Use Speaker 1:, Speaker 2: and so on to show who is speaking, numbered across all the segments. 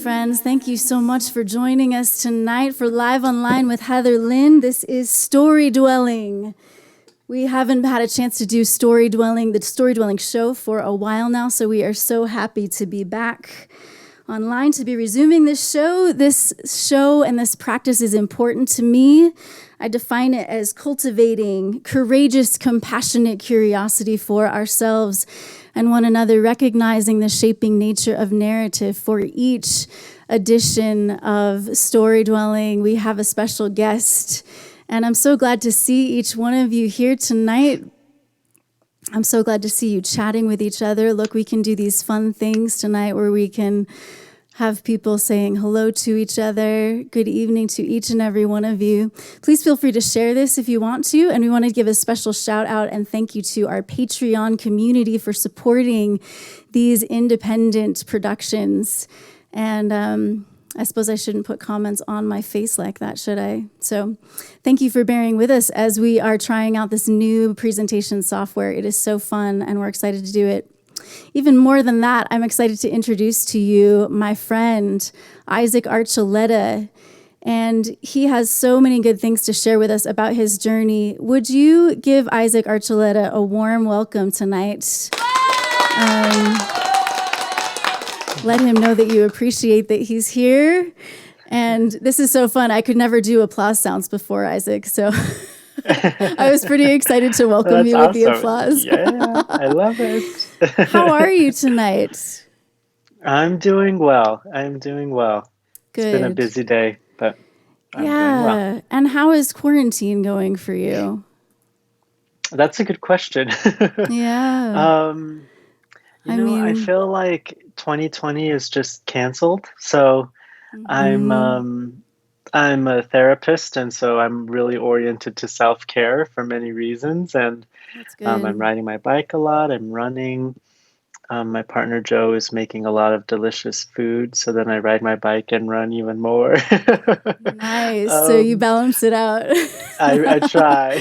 Speaker 1: friends. Thank you so much for joining us tonight for Live Online with Heatherlyn. This is Storydwelling. We haven't had a chance to do the Storydwelling show for a while now, so we are so happy to be back online, to be resuming this show. This show and this practice is important to me. I define it as cultivating courageous, compassionate curiosity for ourselves and one another, recognizing the shaping nature of narrative. For each edition of Storydwelling, we have a special guest, and I'm so glad to see each one of you here tonight. I'm so glad to see you chatting with each other. Look, we can do these fun things tonight where we can have people saying hello to each other. Good evening to each and every one of you. Please feel free to share this if you want to. And we want to give a special shout out and thank you to our Patreon community for supporting these independent productions. And I suppose I shouldn't put comments on my face like that, should I? So thank you for bearing with us as we are trying out this new presentation software. It is so fun and we're excited to do it. Even more than that, I'm excited to introduce to you my friend, Isaac Archuleta. And he has so many good things to share with us about his journey. Would you give Isaac Archuleta a warm welcome tonight? Let him know that you appreciate that he's here. And this is so fun. I could never do applause sounds before, Isaac, so I was pretty excited to welcome you with the applause.
Speaker 2: Yeah, I love it.
Speaker 1: How are you tonight?
Speaker 2: I'm doing well. Good. It's been a busy day, but I'm doing well.
Speaker 1: And how is quarantine going for you?
Speaker 2: That's a good question.
Speaker 1: Yeah.
Speaker 2: I feel like 2020 is just canceled. So I'm a therapist, and so I'm really oriented to self-care for many reasons. And I'm riding my bike a lot. I'm running. My partner Joe is making a lot of delicious food, so then I ride my bike and run even more.
Speaker 1: Nice. So you balance it out.
Speaker 2: I try.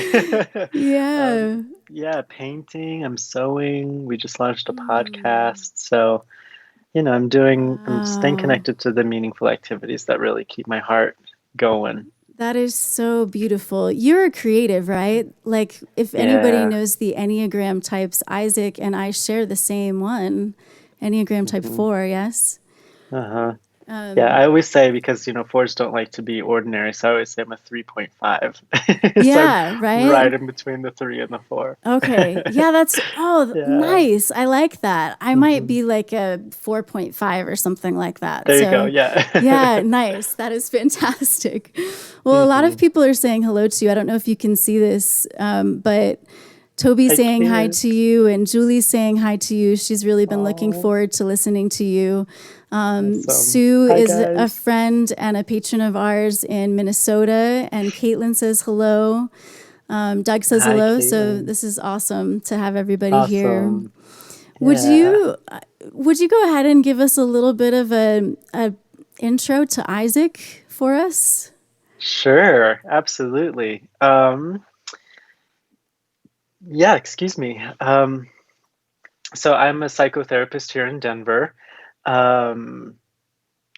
Speaker 1: Yeah.
Speaker 2: Painting. I'm sewing. We just launched a podcast, so I'm staying connected to the meaningful activities that really keep my heart going.
Speaker 1: That is so beautiful. You're a creative, right? Like, if anybody knows the Enneagram types, Isaac and I share the same one, Enneagram type 4, yes?
Speaker 2: Uh-huh. I always say, because, fours don't like to be ordinary, so I always say I'm a 3.5.
Speaker 1: Yeah, right?
Speaker 2: Right in between the 3 and the 4.
Speaker 1: Okay. Yeah, nice. I like that. I might be like a 4.5 or something like that.
Speaker 2: There you go, yeah.
Speaker 1: Yeah, nice. That is fantastic. Well, a lot of people are saying hello to you. I don't know if you can see this, but Toby's saying hi to you, and Julie's saying hi to you. She's really been looking forward to listening to you. Sue is a friend and a patron of ours in Minnesota, and Caitlin says hello. Doug says hello. Caitlin. So this is awesome to have everybody here. Yeah. Would you go ahead and give us a little bit of a intro to Isaac for us?
Speaker 2: Sure, absolutely. Excuse me. So I'm a psychotherapist here in Denver. I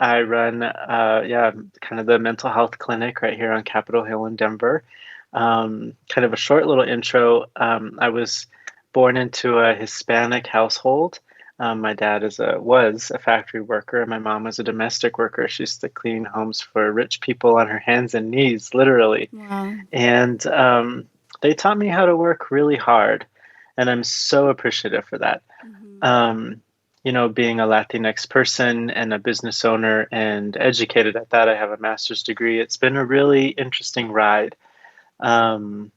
Speaker 2: run, kind of the mental health clinic right here on Capitol Hill in Denver. Kind of a short little intro. I was born into a Hispanic household. My dad was a factory worker, and my mom was a domestic worker. She used to clean homes for rich people on her hands and knees, literally.
Speaker 1: Wow.
Speaker 2: And they taught me how to work really hard, and I'm so appreciative for that. Being a Latinx person and a business owner and educated at that, I have a master's degree. It's been a really interesting ride. But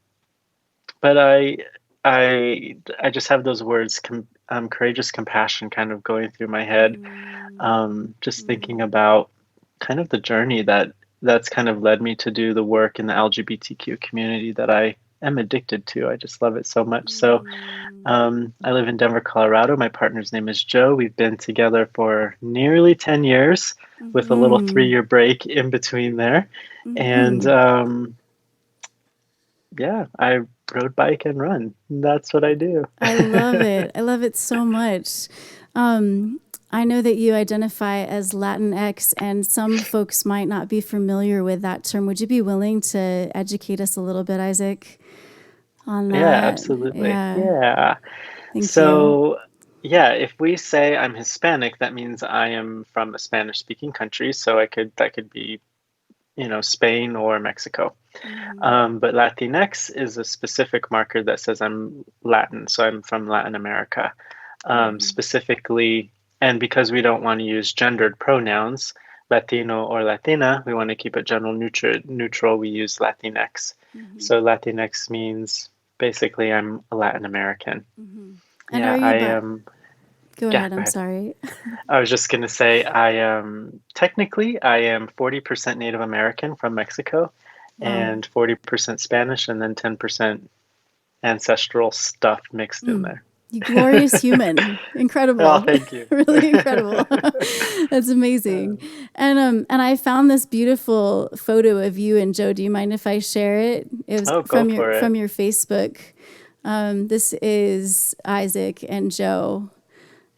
Speaker 2: I just have those words, courageous compassion, kind of going through my head. Just thinking about kind of the journey that's kind of led me to do the work in the LGBTQ community that I am addicted to. I just love it so much. So I live in Denver, Colorado. My partner's name is Joe. We've been together for nearly 10 years with a little 3-year break in between there. And I road bike and run. That's what I do.
Speaker 1: I love it. I love it so much. I know that you identify as Latinx, and some folks might not be familiar with that term. Would you be willing to educate us a little bit, Isaac, on
Speaker 2: Yeah,
Speaker 1: that?
Speaker 2: absolutely.
Speaker 1: Yeah,
Speaker 2: Yeah.
Speaker 1: thank you.
Speaker 2: So, yeah, if we say I'm Hispanic, that means I am from a Spanish-speaking country. So that could be, Spain or Mexico. But Latinx is a specific marker that says I'm Latin, so I'm from Latin America. Specifically, and because we don't want to use gendered pronouns, Latino or Latina, we want to keep it neutral. We use Latinx. So Latinx means basically I'm a Latin American.
Speaker 1: And
Speaker 2: Yeah,
Speaker 1: are you
Speaker 2: I
Speaker 1: but
Speaker 2: am.
Speaker 1: go
Speaker 2: Yeah,
Speaker 1: ahead,
Speaker 2: go
Speaker 1: I'm
Speaker 2: ahead.
Speaker 1: sorry.
Speaker 2: I was just gonna say I am technically I am 40% Native American from Mexico
Speaker 1: Wow.
Speaker 2: and 40% Spanish and then 10% ancestral stuff mixed in there.
Speaker 1: You glorious human.
Speaker 2: Oh,
Speaker 1: Incredible.
Speaker 2: thank you.
Speaker 1: Really incredible. That's amazing. And I found this beautiful photo of you and Joe. Do you mind if I share it? It was
Speaker 2: Oh, go for
Speaker 1: from
Speaker 2: it.
Speaker 1: your Facebook. This is Isaac and Joe,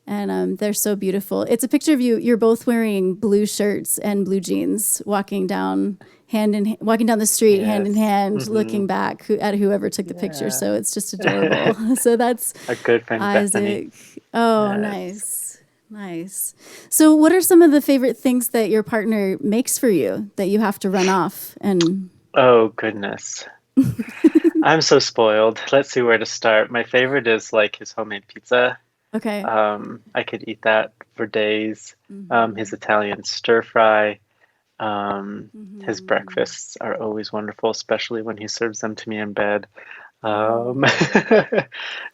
Speaker 1: and they're so beautiful. It's a picture of you. You're both wearing blue shirts and blue jeans, walking down the street, hand in
Speaker 2: Yes.
Speaker 1: hand, looking back at whoever took the picture.
Speaker 2: Yeah.
Speaker 1: So it's just adorable. So that's
Speaker 2: A good friend, Bethany.
Speaker 1: Isaac. Oh,
Speaker 2: Yes.
Speaker 1: nice. Nice. So, what are some of the favorite things that your partner makes for you that you have to run off and
Speaker 2: Oh, goodness. I'm so spoiled. Let's see where to start. My favorite is like his homemade pizza.
Speaker 1: okay.
Speaker 2: I could eat that for days. His Italian stir fry. His breakfasts are always wonderful, especially when he serves them to me in bed. Um,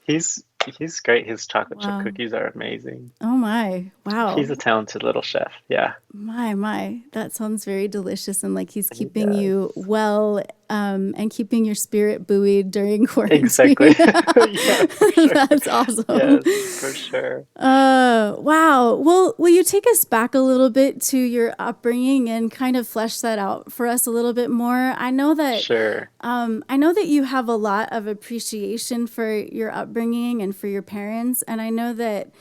Speaker 2: he's he's great. His chocolate chip
Speaker 1: Wow.
Speaker 2: cookies are amazing.
Speaker 1: Oh my.
Speaker 2: He's
Speaker 1: Wow.
Speaker 2: a talented little chef. Yeah,
Speaker 1: My. That sounds very delicious and like he's
Speaker 2: he
Speaker 1: keeping you
Speaker 2: does.
Speaker 1: well and keeping your spirit buoyed during
Speaker 2: Exactly.
Speaker 1: quarantine.
Speaker 2: Yeah, for sure.
Speaker 1: That's awesome.
Speaker 2: Yes, for sure.
Speaker 1: Wow. Well, will you take us back a little bit to your upbringing and kind of flesh that out for us a little bit more?
Speaker 2: Sure.
Speaker 1: I know that you have a lot of appreciation for your upbringing and for your parents, and I know that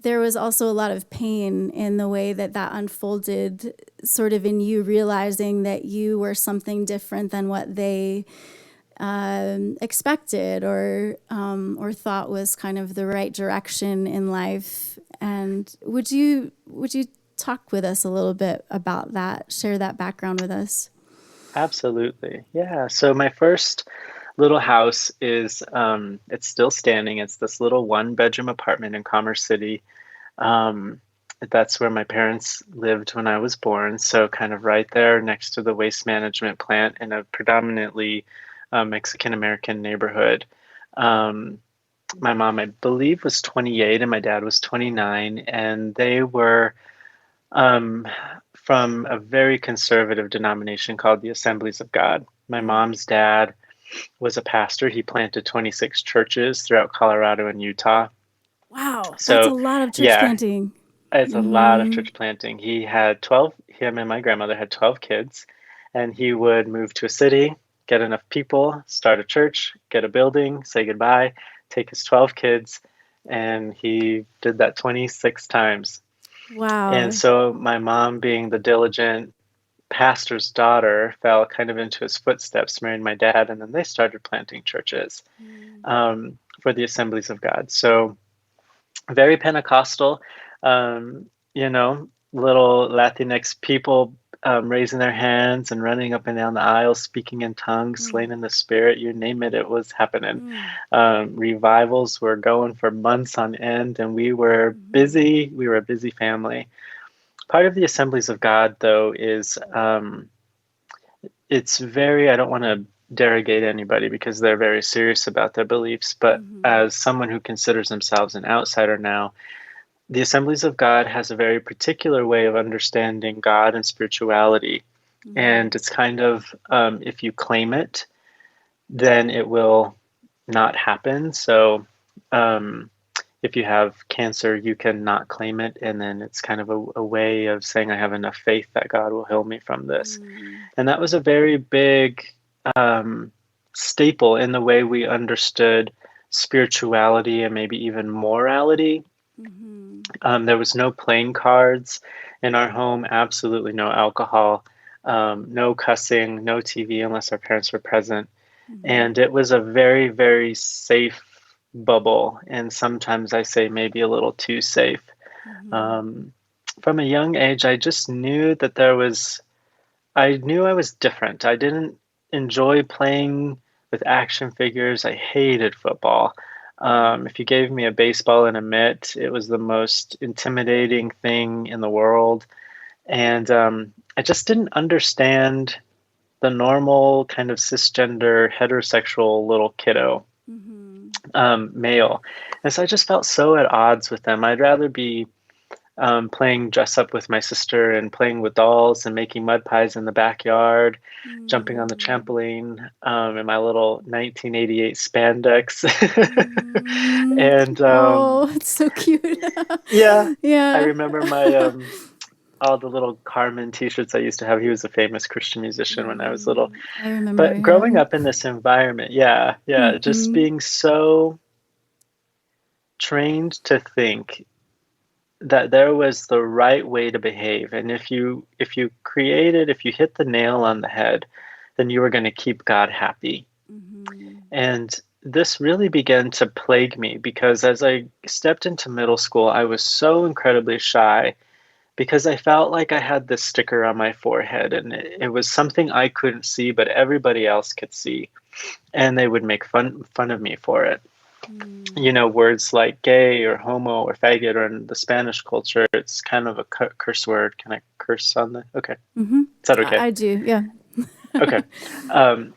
Speaker 1: there was also a lot of pain in the way that that unfolded, sort of in you realizing that you were something different than what they expected or thought was kind of the right direction in life. And would you talk with us a little bit about that? Share that background with us.
Speaker 2: Absolutely. Yeah. So my first little house is it's still standing. It's this little one-bedroom apartment in Commerce City. Um, that's where my parents lived when I was born. So kind of right there next to the waste management plant in a predominantly Mexican American neighborhood. Um, my mom, I believe, was 28 and my dad was 29, and they were um, from a very conservative denomination called the Assemblies of God. My mom's dad was a pastor. He planted 26 churches throughout Colorado and Utah.
Speaker 1: Wow, that's a
Speaker 2: So,
Speaker 1: lot of church
Speaker 2: yeah,
Speaker 1: planting.
Speaker 2: it's a lot of church planting. Him and my grandmother had 12 kids, and he would move to a city, get enough people, start a church, get a building, say goodbye, take his 12 kids, and he did that 26 times. And
Speaker 1: Wow.
Speaker 2: so my mom, being the diligent pastor's daughter, fell kind of into his footsteps, married my dad, and then they started planting churches for the Assemblies of God. So very Pentecostal, little Latinx people raising their hands and running up and down the aisles, speaking in tongues, slain in the spirit, you name it, it was happening. Revivals were going for months on end, and we were busy. We were a busy family. Part of the Assemblies of God, though, is it's very, I don't want to derogate anybody because they're very serious about their beliefs, but as someone who considers themselves an outsider now, the Assemblies of God has a very particular way of understanding God and spirituality. And it's kind of, if you claim it, then it will not happen. So, if you have cancer, you can not claim it. And then it's kind of a way of saying, I have enough faith that God will heal me from this. And that was a very big staple in the way we understood spirituality and maybe even morality There was no playing cards in our home, absolutely no alcohol, no cussing, no TV unless our parents were present. And it was a very, very safe bubble. And sometimes I say maybe a little too safe. Um, from a young age, I just knew that I knew I was different. I didn't enjoy playing with action figures. I hated football. If you gave me a baseball and a mitt, it was the most intimidating thing in the world. And I just didn't understand the normal kind of cisgender, heterosexual little kiddo, male. And so I just felt so at odds with them. I'd rather be playing dress up with my sister and playing with dolls and making mud pies in the backyard, jumping on the trampoline in my little 1988 spandex. And
Speaker 1: Oh, it's so cute.
Speaker 2: yeah, I
Speaker 1: Yeah.
Speaker 2: remember my all the little Carmen t-shirts I used to have. He was a famous Christian musician when I was little.
Speaker 1: I remember
Speaker 2: But growing
Speaker 1: him.
Speaker 2: up in this environment, yeah, just being so trained to think that there was the right way to behave, and if you hit the nail on the head, then you were going to keep God happy. And this really began to plague me because as I stepped into middle school, I was so incredibly shy because I felt like I had this sticker on my forehead, and it was something I couldn't see but everybody else could see, and they would make fun of me for it. Words like gay or homo or faggot, or in the Spanish culture, it's kind of a curse word. Can I curse on the? Okay. Is that okay?
Speaker 1: I do, yeah.
Speaker 2: Okay.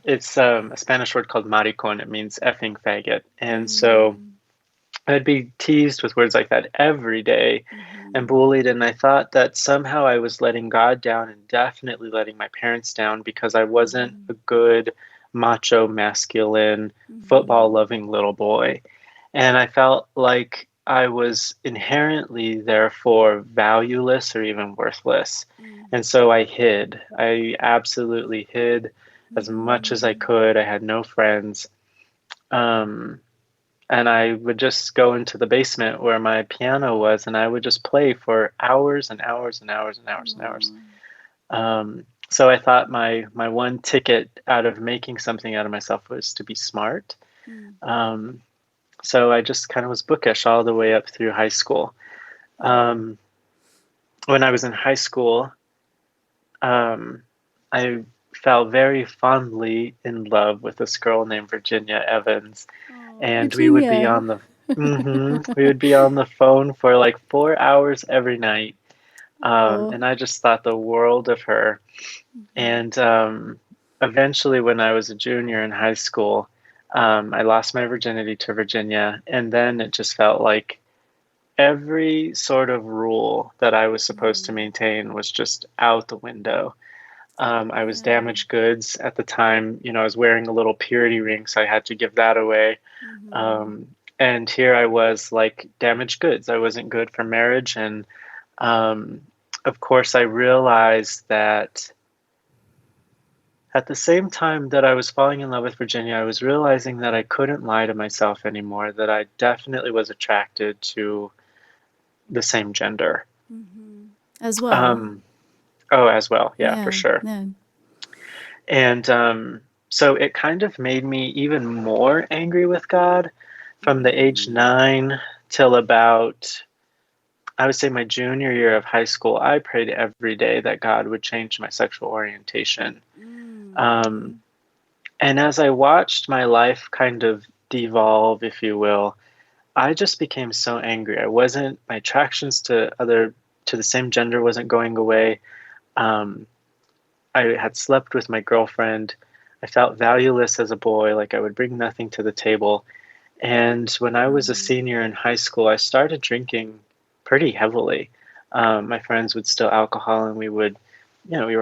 Speaker 2: It's a Spanish word called maricon. It means effing faggot. And so I'd be teased with words like that every day and bullied. And I thought that somehow I was letting God down and definitely letting my parents down because I wasn't a good macho, masculine, football loving little boy. And I felt like I was inherently, therefore, valueless or even worthless. And so I hid. I absolutely hid as much as I could. I had no friends. Um, and I would just go into the basement where my piano was, and I would just play for hours and hours and hours and hours and hours. So I thought my one ticket out of making something out of myself was to be smart. Um, so I just kind of was bookish all the way up through high school. Um, when I was in high school, I fell very fondly in love with this girl named Virginia Evans,
Speaker 1: Oh,
Speaker 2: and
Speaker 1: Virginia.
Speaker 2: we would be on the phone for like 4 hours every night,
Speaker 1: Oh.
Speaker 2: and I just thought the world of her. And eventually, when I was a junior in high school, I lost my virginity to Virginia, and then it just felt like every sort of rule that I was supposed to maintain was just out the window. I was
Speaker 1: Yeah.
Speaker 2: damaged goods at the time. I was wearing a little purity ring, so I had to give that away. And here I was like damaged goods. I wasn't good for marriage. And um, of course, I realized that at the same time that I was falling in love with Virginia, I was realizing that I couldn't lie to myself anymore, that I definitely was attracted to the same gender.
Speaker 1: As well.
Speaker 2: Um, oh, as well. Yeah, for
Speaker 1: Yeah.
Speaker 2: sure.
Speaker 1: Yeah.
Speaker 2: And so it kind of made me even more angry with God from the age 9 till about, I would say, my junior year of high school. I prayed every day that God would change my sexual orientation. Um, and as I watched my life kind of devolve, if you will, I just became so angry. My attractions to the same gender wasn't going away. Um, I had slept with my girlfriend. I felt valueless as a boy, like I would bring nothing to the table. And when I was a senior in high school, I started drinking pretty heavily. My friends would steal alcohol, and we were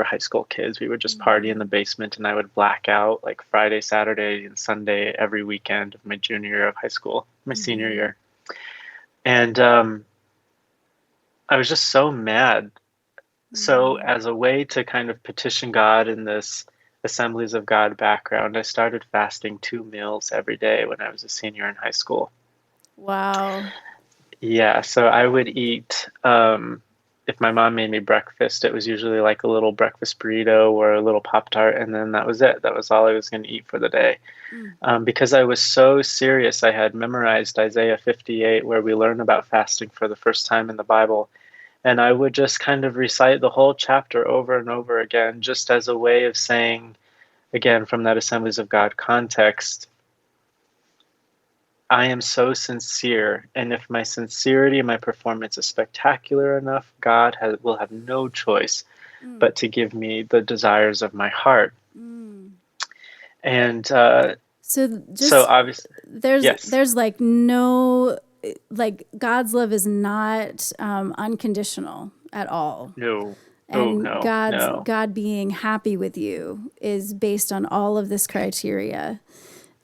Speaker 2: high school kids. We would just party in the basement, and I would black out like Friday, Saturday, and Sunday every weekend of my junior year of high school, my senior year. And I was just so mad. So, as a way to kind of petition God in this Assemblies of God background, I started fasting 2 meals every day when I was a senior in high school.
Speaker 1: Wow.
Speaker 2: Yeah, so I would eat, if my mom made me breakfast, it was usually like a little breakfast burrito or a little Pop-Tart, and then that was it. That was all I was going to eat for the day.
Speaker 1: Mm.
Speaker 2: Because I was so serious, I had memorized Isaiah 58, where we learn about fasting for the first time in the Bible. And I would just kind of recite the whole chapter over and over again, just as a way of saying, again, from that Assemblies of God context, I am so sincere, and if my sincerity and my performance is spectacular enough, will have no choice
Speaker 1: Mm.
Speaker 2: but to give me the desires of my heart.
Speaker 1: Mm.
Speaker 2: And
Speaker 1: So
Speaker 2: so
Speaker 1: just
Speaker 2: obviously, yes,
Speaker 1: there's like no, like God's love is not unconditional at all.
Speaker 2: no, oh
Speaker 1: And
Speaker 2: no, no,
Speaker 1: God being happy with you is based on all of this criteria.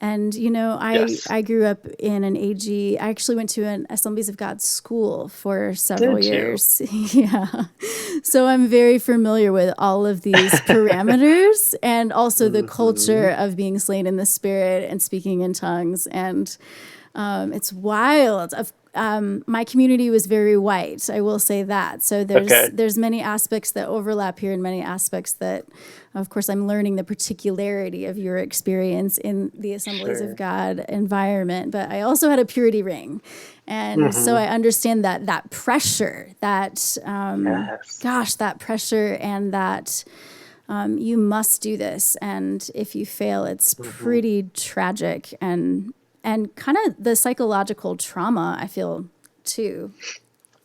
Speaker 1: And
Speaker 2: yes.
Speaker 1: I grew up in an AG. I actually went to an Assemblies of God school for several
Speaker 2: Did you?
Speaker 1: years. Yeah. So I'm very familiar with all of these parameters and also the
Speaker 2: Hmm.
Speaker 1: culture of being slain in the spirit and speaking in tongues. And it's wild. My community was very white. I will say that. So
Speaker 2: Okay,
Speaker 1: there's many aspects that overlap here, and many aspects that, of course, I'm learning the particularity of your experience in the Assemblies of
Speaker 2: sure.
Speaker 1: God environment. But I also had a purity ring, and so
Speaker 2: Hmm.
Speaker 1: I understand that pressure, that
Speaker 2: Yes.
Speaker 1: gosh, that pressure, and that. You must do this, and if you fail, it's
Speaker 2: Hmm.
Speaker 1: pretty tragic, and kind of the psychological trauma I feel too.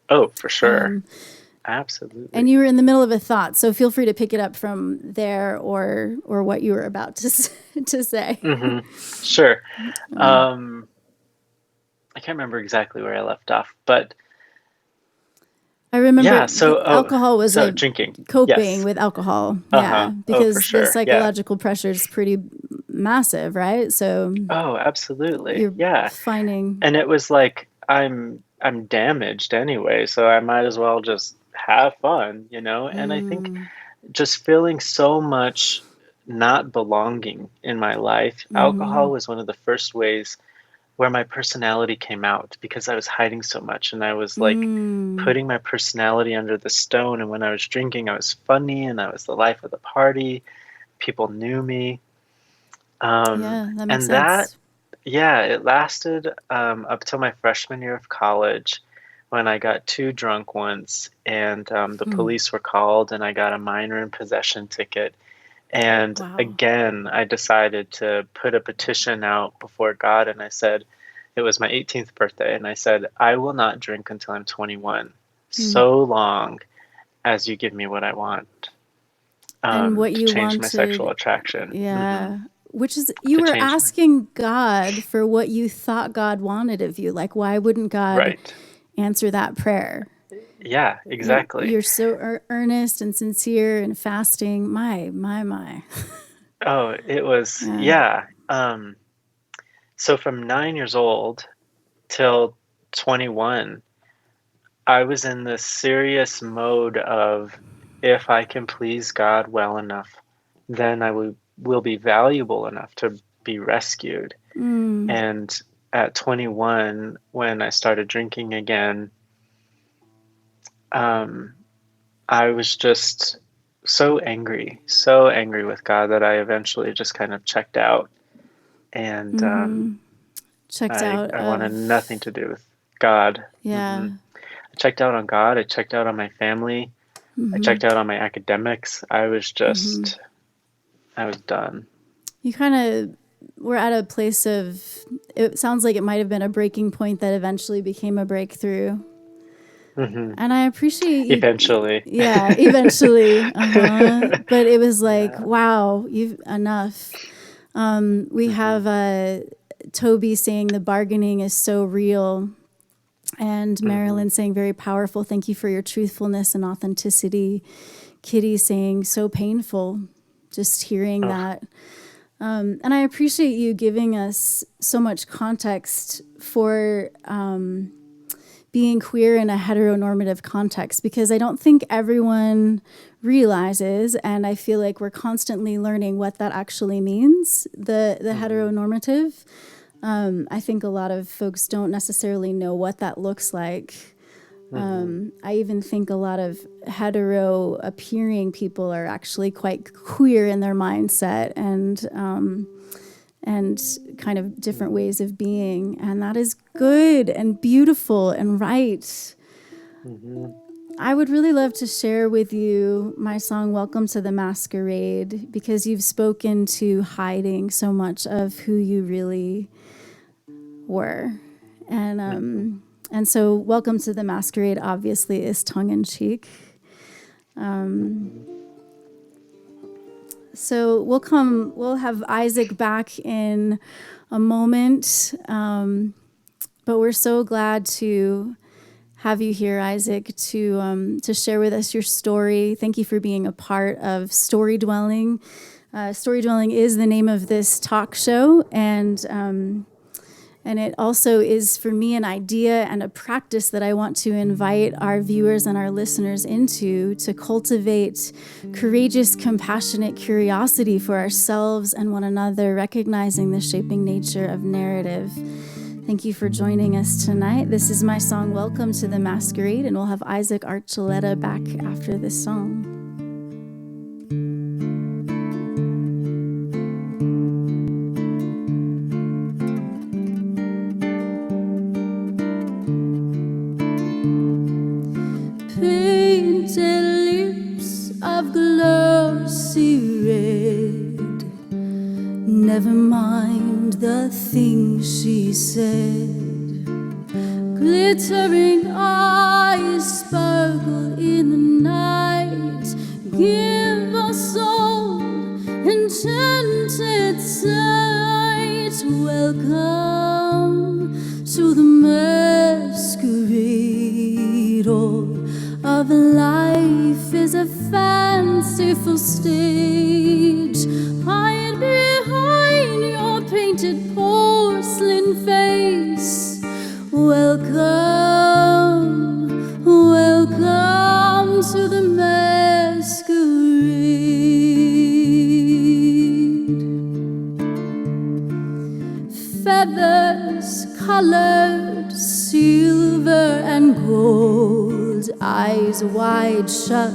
Speaker 2: Oh, for sure. Absolutely.
Speaker 1: And you were in the middle of a thought, so feel free to pick it up from there or what you were about to to say.
Speaker 2: Hmm. Sure. Um, I can't remember exactly where I left off, but
Speaker 1: I remember
Speaker 2: yeah, so
Speaker 1: alcohol was
Speaker 2: so
Speaker 1: a
Speaker 2: drinking.
Speaker 1: coping
Speaker 2: Yes.
Speaker 1: with alcohol,
Speaker 2: Uh-huh.
Speaker 1: yeah,
Speaker 2: Oh, for
Speaker 1: because the
Speaker 2: sure. Yeah.
Speaker 1: psychological pressure is pretty massive, right? So
Speaker 2: Oh, absolutely.
Speaker 1: you're
Speaker 2: Yeah.
Speaker 1: finding.
Speaker 2: And it was like I'm damaged anyway, so I might as well just have fun, you know? And I think
Speaker 1: Mm,
Speaker 2: just feeling so much not belonging in my life,
Speaker 1: mm-hmm,
Speaker 2: alcohol was one of the first ways where my personality came out because I was hiding so much and I was like
Speaker 1: mm.
Speaker 2: putting my personality under the stone. And when I was drinking, I was funny and I was the life of the party. People knew me.
Speaker 1: Yeah, that makes
Speaker 2: And that,
Speaker 1: sense.
Speaker 2: yeah, it lasted up till my freshman year of college when I got too drunk once and the
Speaker 1: Hmm.
Speaker 2: police were called and I got a minor in possession ticket. And
Speaker 1: Wow.
Speaker 2: again, I decided to put a petition out before God and I said, it was my 18th birthday, and I said, I will not drink until I'm 21,
Speaker 1: Hmm.
Speaker 2: so long as you give me what I want,
Speaker 1: And what
Speaker 2: to
Speaker 1: you
Speaker 2: change my sexual
Speaker 1: wanted,
Speaker 2: attraction,
Speaker 1: yeah. Which is, you
Speaker 2: to
Speaker 1: were
Speaker 2: change my,
Speaker 1: asking God for what you thought God wanted of you. Like, why wouldn't God
Speaker 2: right.
Speaker 1: answer that prayer?
Speaker 2: Yeah, exactly.
Speaker 1: You're so earnest and sincere and fasting. My.
Speaker 2: Oh, it was,
Speaker 1: Yeah.
Speaker 2: yeah. So from 9 years old till 21, I was in this serious mode of if I can please God well enough, then will be valuable enough to be rescued.
Speaker 1: Mm,
Speaker 2: And at 21, when I started drinking again, um, I was just so angry with God that I eventually just kind of checked out. And
Speaker 1: checked out
Speaker 2: I wanted nothing
Speaker 1: of,
Speaker 2: to do with God.
Speaker 1: yeah.
Speaker 2: I checked out on God. I checked out on my family. I checked out on my academics. I was done.
Speaker 1: You kind of were at a place of, it sounds like it might have been a breaking point that eventually became a breakthrough.
Speaker 2: Hmm.
Speaker 1: And I appreciate you.
Speaker 2: Eventually.
Speaker 1: Yeah, eventually. But it was like,
Speaker 2: Yeah.
Speaker 1: wow, you've enough. We
Speaker 2: Hmm.
Speaker 1: have Toby saying the bargaining is so real, and
Speaker 2: Hmm.
Speaker 1: Marilyn saying very powerful. Thank you for your truthfulness and authenticity. Kitty saying so painful. Just hearing
Speaker 2: Oh,
Speaker 1: that. And I appreciate you giving us so much context for being queer in a heteronormative context, because I don't think everyone realizes, and I feel like we're constantly learning what that actually means, the
Speaker 2: hmm.
Speaker 1: heteronormative. I think a lot of folks don't necessarily know what that looks like. I even think a lot of hetero appearing people are actually quite queer in their mindset and kind of different ways of being. And that is good and beautiful and right. I would really love to share with you my song, Welcome to the Masquerade, because you've spoken to hiding so much of who you really were. And so Welcome to the Masquerade obviously is tongue-in-cheek. So we'll have Isaac back in a moment, but we're so glad to have you here, Isaac, to share with us your story. Thank you for being a part of Storydwelling. Storydwelling is the name of this talk show, and it also is for me an idea and a practice that I want to invite our viewers and our listeners into, to cultivate courageous, compassionate curiosity for ourselves and one another, recognizing the shaping nature of narrative. Thank you for joining us tonight. This is my song, Welcome to the Masquerade, and we'll have Isaac Archuleta back after this song. Painted lips of glossy red, never mind the things she said. Glittering eyes sparkle in the night. Give us all enchanted sight. Welcome to the masquerade. All of life is a fanciful stage. Hide behind your painted porcelain face. Welcome, welcome to the masquerade. Feathers colored silver and gold, eyes wide shut,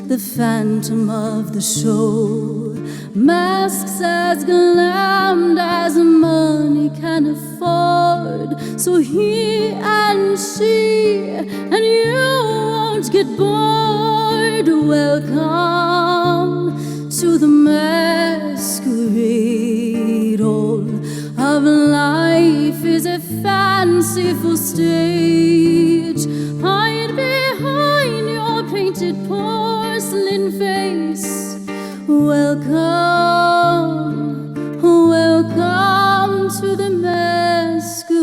Speaker 1: the phantom of the show. Masks as glammed as money can afford. So he and she, and you won't get bored. Welcome to the masquerade. All of life is a fanciful stage. Hide behind your painted porcelain face. Welcome, welcome to the masquerade.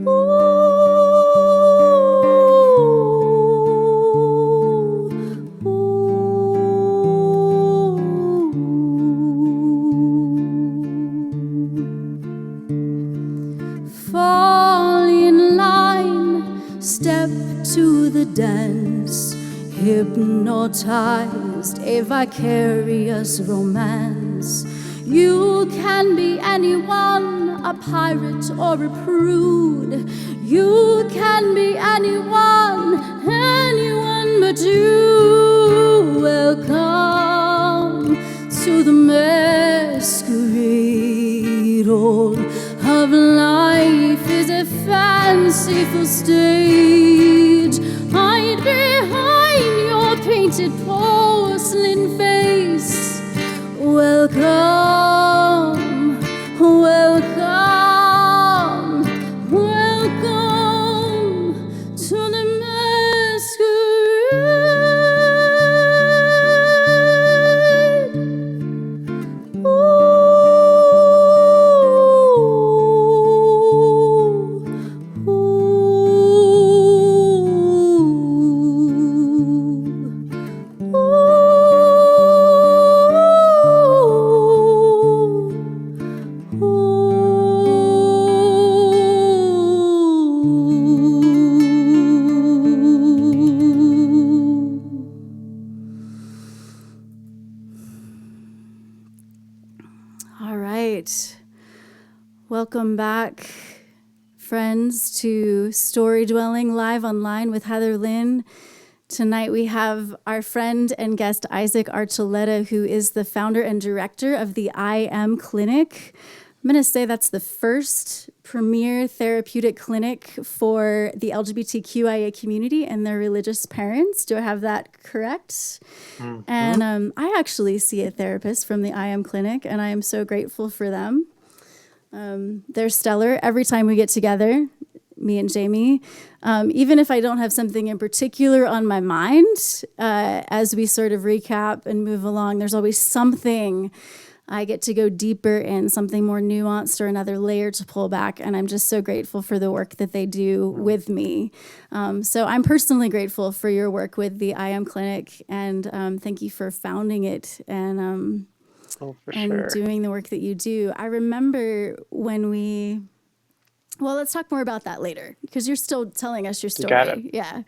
Speaker 1: Ooh, fall in line, step to the dance, hypnotized, a vicarious romance. You can be anyone, a pirate or a prude. You can be anyone, anyone but you. Welcome to the masquerade. All of life is a fanciful stage. Hide behind your painted porcelain face. Welcome, welcome, welcome to the masquerade. Welcome back, friends, to Storydwelling live online with Heatherlyn. Tonight we have our friend and guest Isaac Archuleta, who is the founder and director of the I Am Clinic. I'm going to say that's the first premier therapeutic clinic for the LGBTQIA community and their religious parents. Do I have that correct? Mm-hmm. And I actually see a therapist from the I Am Clinic, and I am so grateful for them. They're stellar every time we get together, me and Jamie. Even if I don't have something in particular on my mind, as we sort of recap and move along, there's always something I get to go deeper in, something more nuanced or another layer to pull back. And I'm just so grateful for the work that they do with me. So I'm personally grateful for your work with the I Am Clinic, and thank you for founding it and doing the work that you do. I remember when let's talk more about that later, because you're still telling us your story.
Speaker 2: You got it.
Speaker 1: Yeah.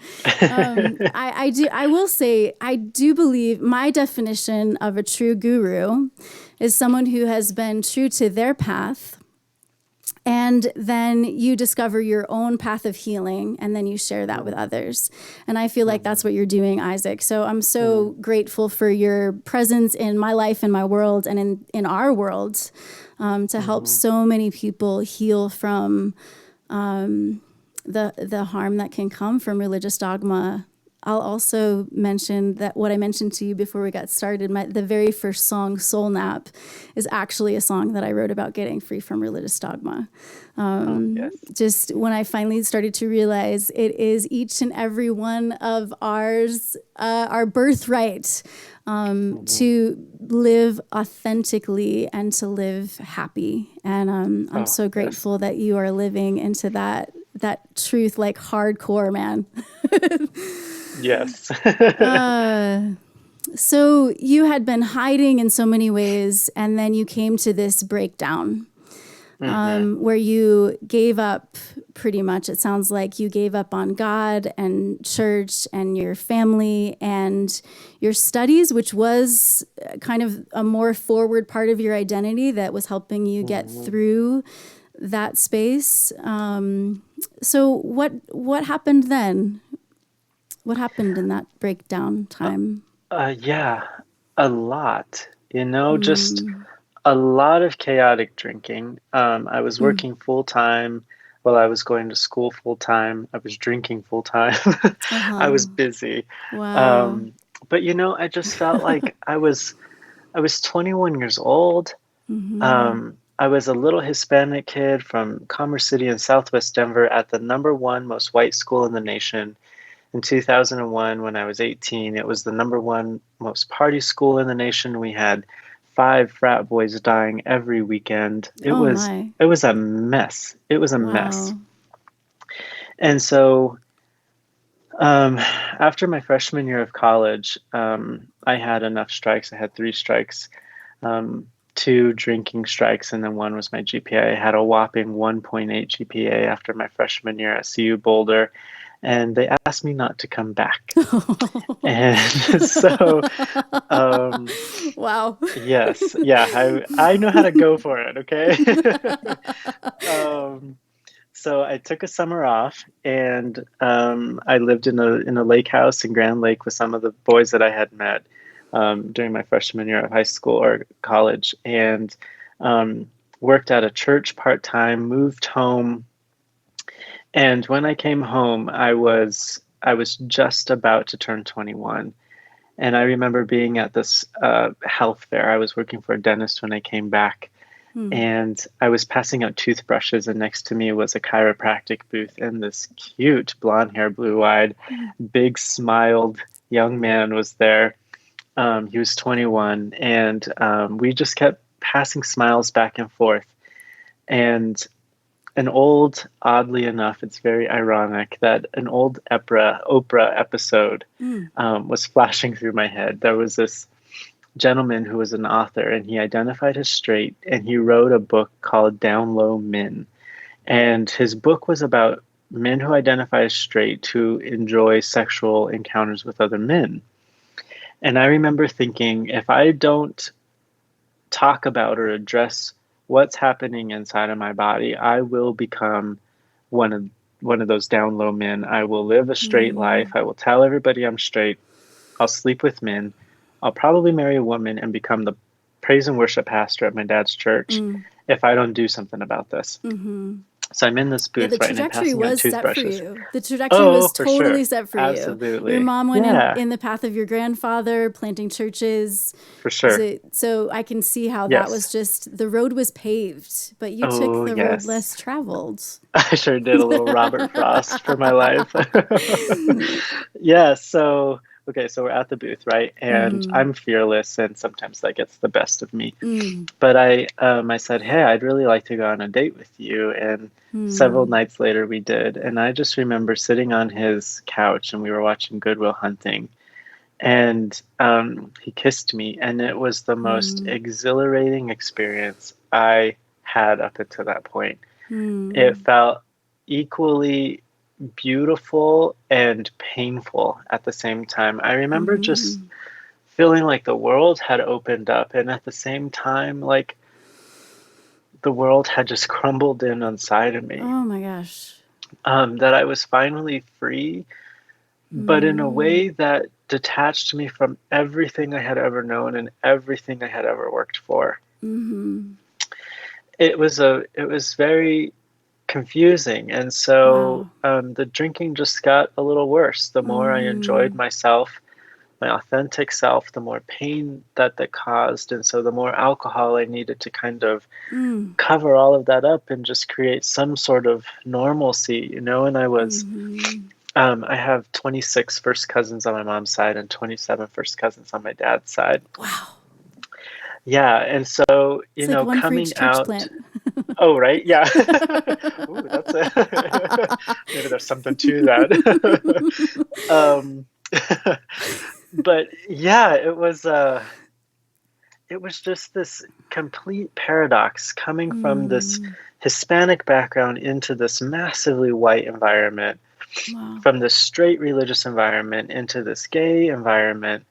Speaker 1: I will say, I do believe my definition of a true guru is someone who has been true to their path, and then you discover your own path of healing, and then you share that with others. And I feel like that's what you're doing, Isaac. So I'm so grateful for your presence in my life, in my world, and in our world, to help so many people heal from the harm that can come from religious dogma. I'll also mention that what I mentioned to you before we got started, the very first song, Soul Nap, is actually a song that I wrote about getting free from religious dogma. Just when I finally started to realize it is each and every one of ours, our birthright, to live authentically and to live happy. And I'm so grateful that you are living into that truth, like hardcore, man.
Speaker 2: Yes.
Speaker 1: So you had been hiding in so many ways, and then you came to this breakdown where you gave up pretty much. It sounds like you gave up on God and church and your family and your studies, which was kind of a more forward part of your identity that was helping you get through that space. So what happened then? What happened in that breakdown time?
Speaker 2: Yeah, a lot, just a lot of chaotic drinking. I was working full time while I was going to school full time. I was drinking full time. I was busy.
Speaker 1: Wow.
Speaker 2: But I just felt like I was 21 years old. I was a little Hispanic kid from Commerce City in Southwest Denver at the #1 most white school in the nation. In 2001, when I was 18, it was the #1 most party school in the nation. We had 5 frat boys dying every weekend. It was a mess. It was a mess. And so after my freshman year of college, I had enough strikes. I had 3 strikes, 2 drinking strikes, and then 1 was my GPA. I had a whopping 1.8 GPA after my freshman year at CU Boulder. And they asked me not to come back. And so,
Speaker 1: wow.
Speaker 2: Yes. Yeah, I know how to go for it, okay? So I took a summer off, and I lived in a lake house in Grand Lake with some of the boys that I had met during my freshman year of high school or college, and worked at a church part-time, moved home. And when I came home, I was just about to turn 21. And I remember being at this health fair. I was working for a dentist when I came back. And I was passing out toothbrushes, and next to me was a chiropractic booth, and this cute blonde hair, blue-eyed, big smiled young man was there. He was 21, and we just kept passing smiles back and forth. And oddly enough, it's very ironic that an old Oprah episode was flashing through my head. There was this gentleman who was an author, and he identified as straight, and he wrote a book called Down Low Men. And his book was about men who identify as straight who enjoy sexual encounters with other men. And I remember thinking, if I don't talk about or address what's happening inside of my body, I will become one of one of those down low men. I will live a straight life. I will tell everybody I'm straight. I'll sleep with men. I'll probably marry a woman and become the praise and worship pastor at my dad's church if I don't do something about this. So I'm in this
Speaker 1: Yeah, the
Speaker 2: booth, right, and I'm
Speaker 1: trajectory
Speaker 2: passing out
Speaker 1: was set for
Speaker 2: toothbrushes.
Speaker 1: you. The trajectory
Speaker 2: Oh,
Speaker 1: was
Speaker 2: for sure.
Speaker 1: totally set for you. Your
Speaker 2: Absolutely.
Speaker 1: mom went
Speaker 2: Yeah,
Speaker 1: in the path of your grandfather, planting churches.
Speaker 2: for sure.
Speaker 1: So I can see how that was
Speaker 2: Yes.
Speaker 1: just, the road was paved, but you took
Speaker 2: Oh,
Speaker 1: the road
Speaker 2: yes.
Speaker 1: less traveled.
Speaker 2: I sure did a little Robert Frost for my life. Yeah, so okay, so we're at the booth, right? And I'm fearless, and sometimes that gets the best of me. But I said, "Hey, I'd really like to go on a date with you." And several nights later, we did. And I just remember sitting on his couch, and we were watching Good Will Hunting. And he kissed me, and it was the most exhilarating experience I had up until that point. It felt equally beautiful and painful at the same time. I remember just feeling like the world had opened up, and at the same time, like the world had just crumbled in inside of me.
Speaker 1: Oh my gosh.
Speaker 2: That I was finally free, but in a way that detached me from everything I had ever known and everything I had ever worked for. It was very confusing, and so
Speaker 1: Wow.
Speaker 2: the drinking just got a little worse. The more I enjoyed myself, my authentic self, the more pain that caused, and so the more alcohol I needed to kind of cover all of that up and just create some sort of normalcy, And I have 26 first cousins on my mom's side and 27 first cousins on my dad's side.
Speaker 1: Wow.
Speaker 2: Yeah, and so,
Speaker 1: It's like one for
Speaker 2: coming
Speaker 1: each church
Speaker 2: out.
Speaker 1: plant.
Speaker 2: Oh, right, yeah. Ooh, maybe there's something to that. um, but yeah, it was just this complete paradox coming from this Hispanic background into this massively white environment,
Speaker 1: Wow.
Speaker 2: from this straight religious environment into this gay environment.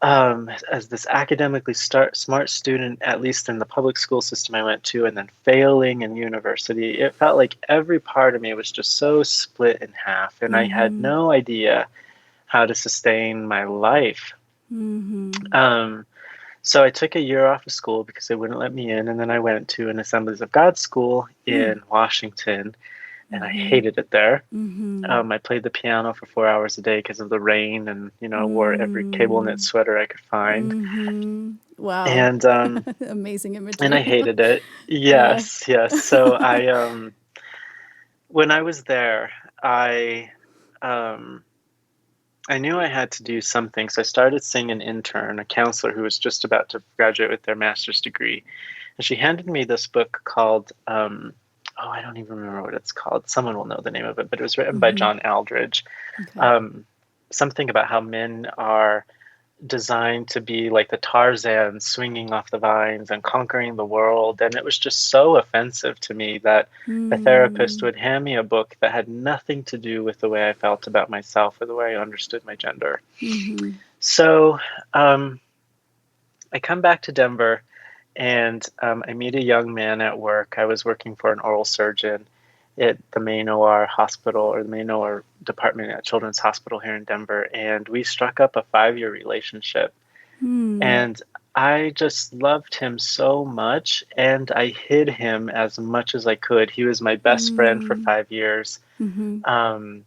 Speaker 2: As this academically smart student, at least in the public school system I went to, and then failing in university, it felt like every part of me was just so split in half, and I had no idea how to sustain my life. So I took a year off of school because they wouldn't let me in, and then I went to an Assemblies of God school in Washington, and I hated it there. I played the piano for 4 hours a day because of the rain, and wore every cable knit sweater I could find.
Speaker 1: Wow.
Speaker 2: And
Speaker 1: Amazing
Speaker 2: and I
Speaker 1: imagery.
Speaker 2: hated it. Yes, yes. So when I was there, um I knew I had to do something, so I started seeing an intern, a counselor who was just about to graduate with their master's degree, and she handed me this book called I don't even remember what it's called. Someone will know the name of it, but it was written by John Aldridge.
Speaker 1: Okay.
Speaker 2: Something about how men are designed to be like the Tarzan swinging off the vines and conquering the world. And it was just so offensive to me that a therapist would hand me a book that had nothing to do with the way I felt about myself or the way I understood my gender. So I come back to Denver, and I meet a young man at work. I was working for an oral surgeon at the main OR hospital, or the main OR department at Children's Hospital here in Denver, and we struck up a 5-year relationship. And I just loved him so much, and I hid him as much as I could. He was my best friend for 5 years. And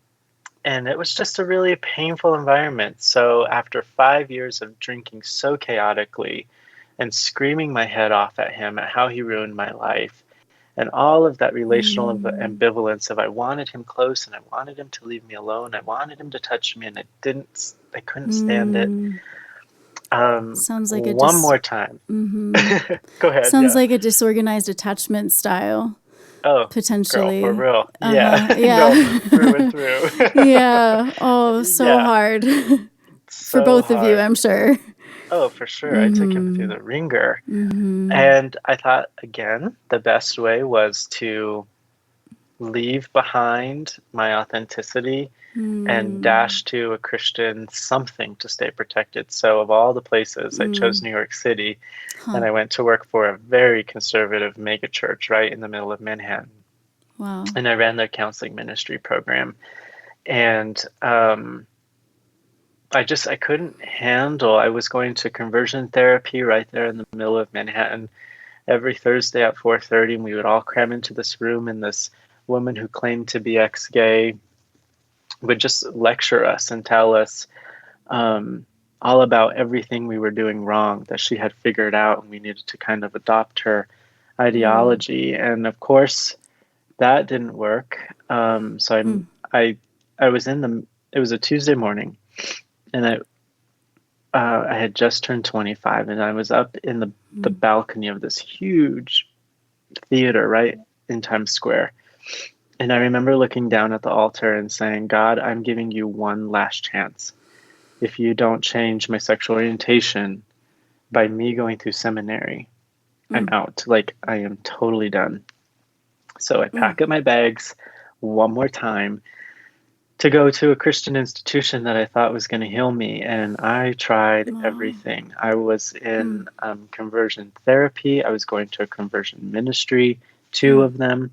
Speaker 2: it was just a really painful environment. So after 5 years of drinking so chaotically and screaming my head off at him at how he ruined my life, and all of that relational ambivalence of I wanted him close and I wanted him to leave me alone, I wanted him to touch me, and I couldn't stand it.
Speaker 1: Sounds like
Speaker 2: One more time. Go ahead.
Speaker 1: Sounds
Speaker 2: Yeah.
Speaker 1: like a disorganized attachment style,
Speaker 2: Oh,
Speaker 1: potentially.
Speaker 2: girl, for real. Yeah.
Speaker 1: Yeah.
Speaker 2: No, through and through.
Speaker 1: Yeah. Oh, so
Speaker 2: Yeah.
Speaker 1: hard for
Speaker 2: So
Speaker 1: both of you,
Speaker 2: hard.
Speaker 1: I'm sure.
Speaker 2: Oh, for sure. I took him through the ringer. And I thought, again, the best way was to leave behind my authenticity and dash to a Christian something to stay protected. So of all the places, I chose New York City, and I went to work for a very conservative mega church right in the middle of Manhattan.
Speaker 1: Wow.
Speaker 2: And I ran their counseling ministry program. And I couldn't handle, I was going to conversion therapy right there in the middle of Manhattan every Thursday at 4:30, and we would all cram into this room, and this woman who claimed to be ex-gay would just lecture us and tell us all about everything we were doing wrong that she had figured out, and we needed to kind of adopt her ideology. And of course, that didn't work. I was it was a Tuesday morning, and I had just turned 25, and I was up in the balcony of this huge theater right in Times Square. And I remember looking down at the altar and saying, God, I'm giving you one last chance. If you don't change my sexual orientation by me going through seminary, I'm out. Like, I am totally done. So I pack up my bags one more time to go to a Christian institution that I thought was going to heal me. And I tried everything. I was in conversion therapy. I was going to a conversion ministry, 2 of them.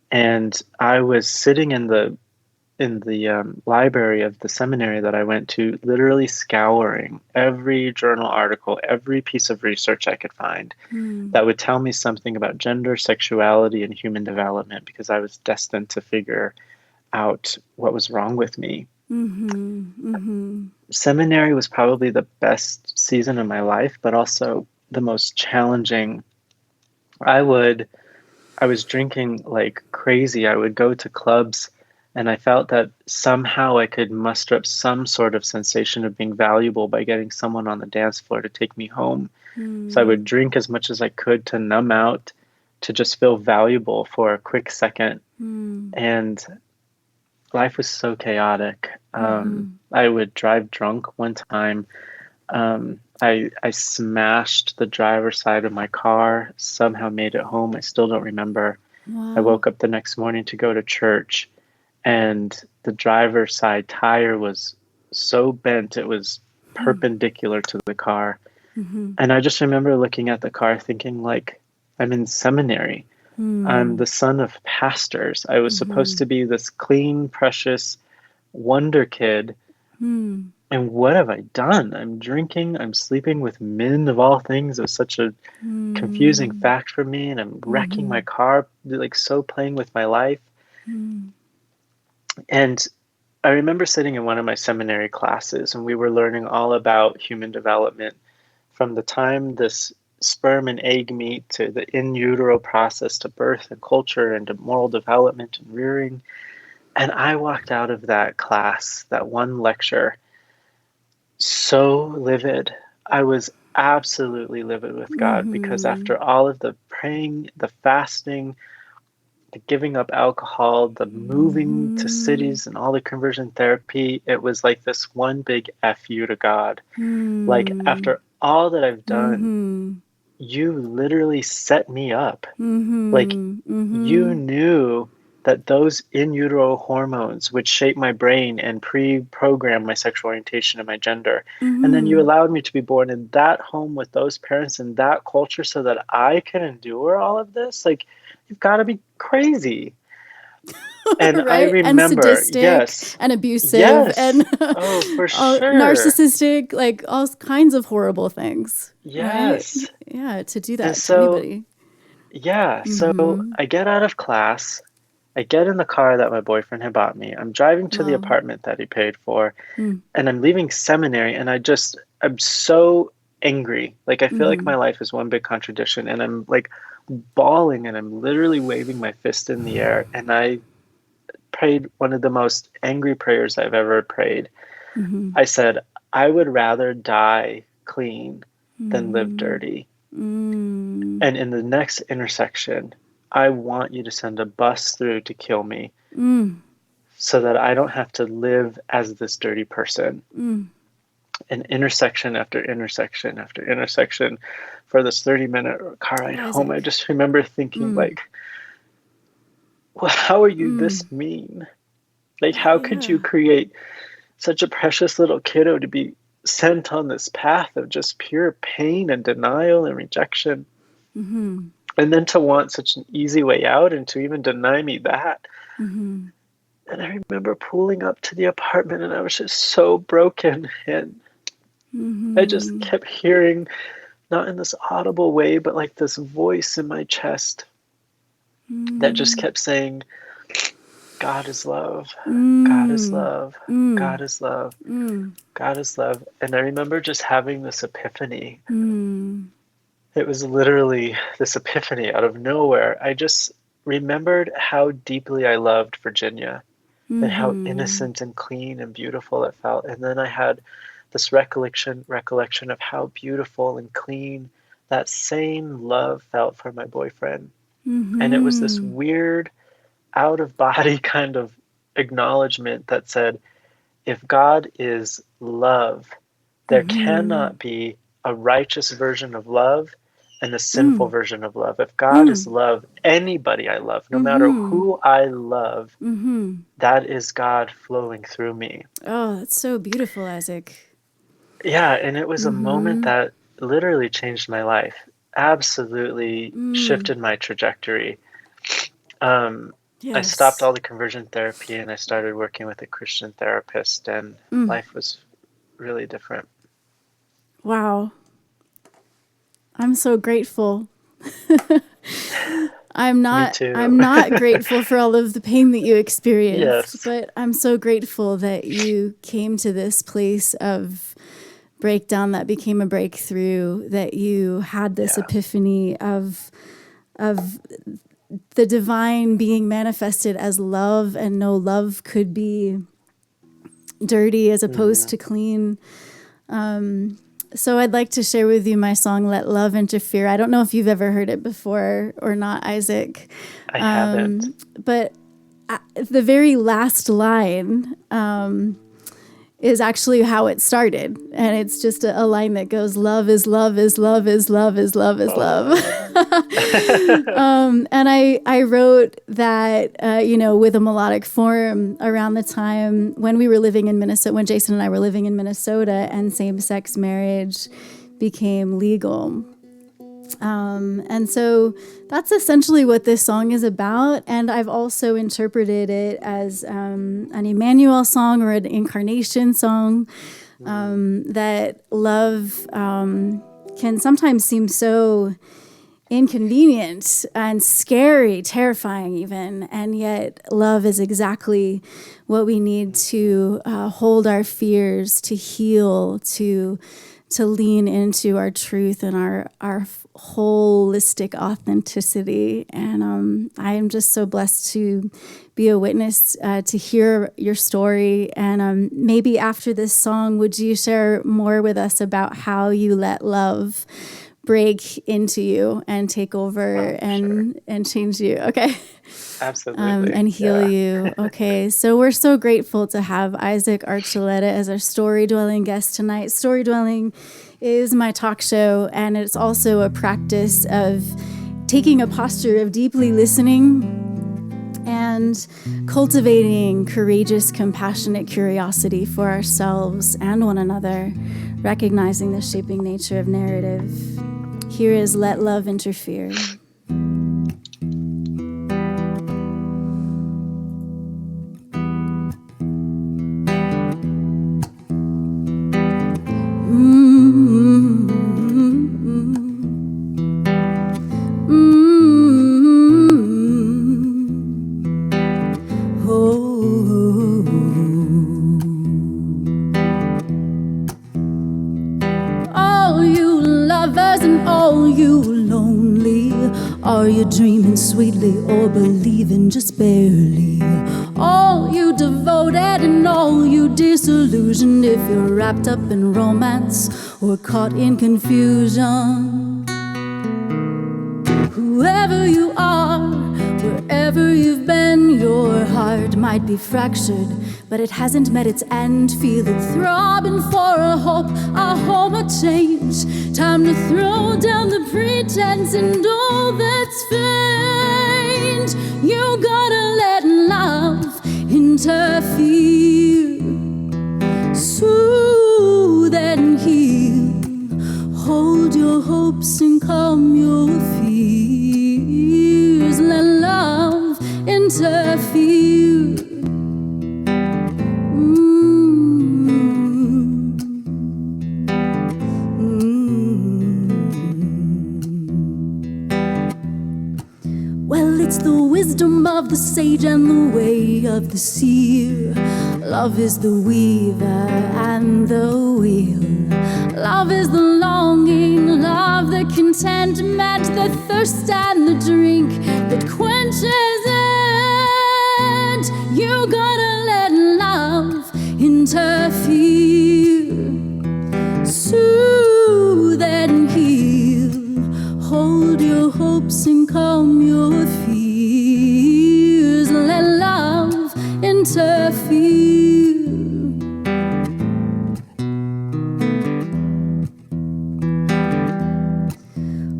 Speaker 2: And I was sitting in the library of the seminary that I went to, literally scouring every journal article, every piece of research I could find that would tell me something about gender, sexuality, and human development, because I was destined to figure out what was wrong with me. Seminary was probably the best season of my life, but also the most challenging. I was drinking like crazy. I would go to clubs, and I felt that somehow I could muster up some sort of sensation of being valuable by getting someone on the dance floor to take me home. So I would drink as much as I could to numb out, to just feel valuable for a quick second. And life was so chaotic. I would drive drunk one time. I smashed the driver's side of my car, somehow made it home. I still don't remember. I woke up the next morning to go to church, and the driver's side tire was so bent it was perpendicular to the car. And I just remember looking at the car thinking, like, I'm in seminary. I'm the son of pastors. I was supposed to be this clean, precious wonder kid. And what have I done? I'm drinking, I'm sleeping with men of all things. It was such a confusing fact for me, and I'm wrecking my car, like so playing with my life. And I remember sitting in one of my seminary classes, and we were learning all about human development from the time this sperm and egg meet to the in utero process to birth and culture and to moral development and rearing. And I walked out of that class, that one lecture, so livid. I was absolutely livid with God, because after all of the praying, the fasting, the giving up alcohol, the moving to cities, and all the conversion therapy, it was like this one big F you to God. Like, after all that I've done, you literally set me up. Like, you knew that those in utero hormones would shape my brain and pre-program my sexual orientation and my gender. And then you allowed me to be born in that home with those parents in that culture so that I can endure all of this. Like, you've got to be crazy. And I
Speaker 1: Right? And
Speaker 2: remember,
Speaker 1: sadistic
Speaker 2: yes,
Speaker 1: and abusive
Speaker 2: yes,
Speaker 1: and
Speaker 2: oh, for sure,
Speaker 1: narcissistic, like all kinds of horrible things. Right?
Speaker 2: yes.
Speaker 1: Yeah, to do
Speaker 2: And
Speaker 1: that to
Speaker 2: so,
Speaker 1: anybody.
Speaker 2: yeah, so I get out of class. I get in the car that my boyfriend had bought me. I'm driving to the
Speaker 1: Wow.
Speaker 2: apartment that he paid for, and I'm leaving seminary, and I'm so angry. Like, I feel like my life is one big contradiction, and I'm like bawling, and I'm literally waving my fist in the air. And I prayed one of the most angry prayers I've ever prayed. I said, I would rather die clean than live dirty. And in the next intersection, I want you to send a bus through to kill me so that I don't have to live as this dirty person. And intersection after intersection after intersection for this 30-minute car ride home, I
Speaker 1: Isaac.
Speaker 2: just remember thinking, like, well, how are you this mean? Like, how could you
Speaker 1: Yeah.
Speaker 2: create such a precious little kiddo to be sent on this path of just pure pain and denial and rejection? And then to want such an easy way out and to even deny me that. And I remember pulling up to the apartment and I was just so broken. And I just kept hearing, not in this audible way, but like this voice in my chest that just kept saying, God is love. God is love. God is love. God is love. And I remember just having this epiphany. It was literally this epiphany out of nowhere. I just remembered how deeply I loved Virginia and how innocent and clean and beautiful it felt. And then I had this recollection of how beautiful and clean that same love felt for my boyfriend. And it was this weird, out of body kind of acknowledgement that said, if God is love, there cannot be a righteous version of love and a sinful version of love. If God is love, anybody I love, no matter who I love, that is God flowing through me.
Speaker 1: Oh, that's so beautiful, Isaac.
Speaker 2: Yeah, and it was a moment that literally changed my life, absolutely shifted my trajectory. I stopped all the conversion therapy and I started working with a Christian therapist, and life was really different.
Speaker 1: Wow. I'm so grateful. I'm
Speaker 2: Me too.
Speaker 1: not grateful for all of the pain that you experienced,
Speaker 2: Yes.
Speaker 1: but I'm so grateful that you came to this place of breakdown that became a breakthrough, that you had this epiphany of the divine being manifested as love, and no love could be dirty as opposed to clean. So I'd like to share with you my song, Let Love Interfere. I don't know if you've ever heard it before or not, Isaac.
Speaker 2: I haven't.
Speaker 1: But the very last line is actually how it started. And it's just a line that goes, love is love is love is love is love is love. And I wrote that, with a melodic form around the time when we were living in Minnesota, when Jason and I were living in Minnesota and same-sex marriage became legal. And so that's essentially what this song is about. And I've also interpreted it as an Emmanuel song or an incarnation song, that love can sometimes seem so inconvenient and scary, terrifying even. And yet love is exactly what we need to hold our fears, to heal, to lean into our truth and our holistic authenticity. And I am just so blessed to be a witness, to hear your story. And maybe after this song, would you share more with us about how you let love break into you and take over and change you? Okay.
Speaker 2: Absolutely.
Speaker 1: And heal you. Okay, so we're so grateful to have Isaac Archuleta as our Storydwelling guest tonight. Storydwelling is my talk show, and it's also a practice of taking a posture of deeply listening and cultivating courageous, compassionate curiosity for ourselves and one another, recognizing the shaping nature of narrative. Here is Let Love Interfere.
Speaker 3: Are you dreaming sweetly or believing just barely? All you devoted and all you disillusioned, if you're wrapped up in romance or caught in confusion. Whoever you are, wherever you've been, your heart might be fractured, but it hasn't met its end. Feel it throbbing for a hope, a change. Time to throw down the pretense and all that's feigned. You gotta interfere. Soothe and heal. Hold your hopes and calm your fears. Let love interfere. Well, it's the wisdom of the sage and the way of the seer. Love is the weaver and the wheel. Love is the longing, love the contentment, the thirst and the drink that quenches it. You gotta let love interfere. Soothe and heal. Hold your hopes and calm your fears. Let love interfere.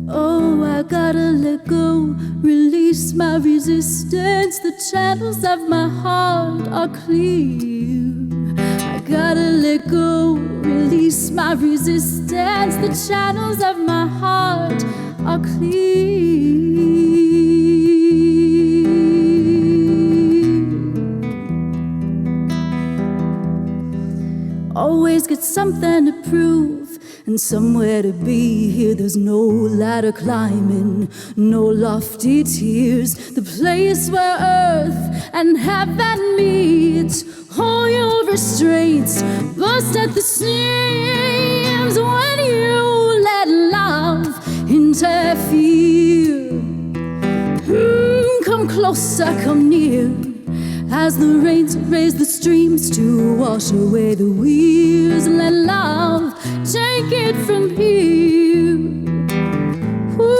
Speaker 3: Oh, I gotta let go, release my resistance. The channels of my heart are clear. I gotta let go, release my resistance. The channels of my heart are clear. Always got something to prove and somewhere to be. Here there's no ladder climbing, no lofty tiers. The place where earth and heaven meet. All your restraints burst at the seams when you let love interfere. Come closer, come near. As the rains raise the streams to wash away the weeds, let love take it from here. Ooh,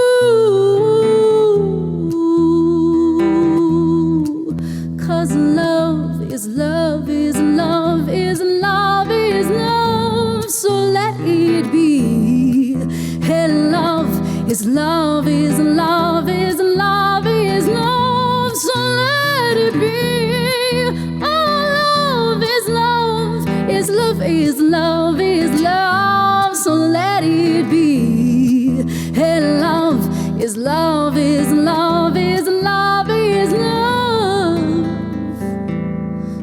Speaker 3: 'cause love is love is love is love is love, so let it be. Hey, love is love is love is love is love, so let it be. Is love is love is love, so let it be. Hey, love is love is love is love is love,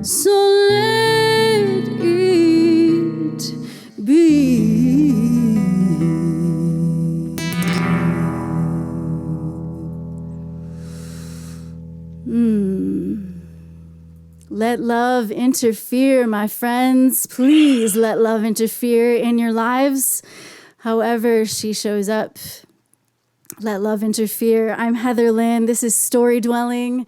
Speaker 3: so let it be.
Speaker 1: Let love interfere, my friends. Please let love interfere in your lives. However she shows up, let love interfere. I'm Heatherlyn. This is Storydwelling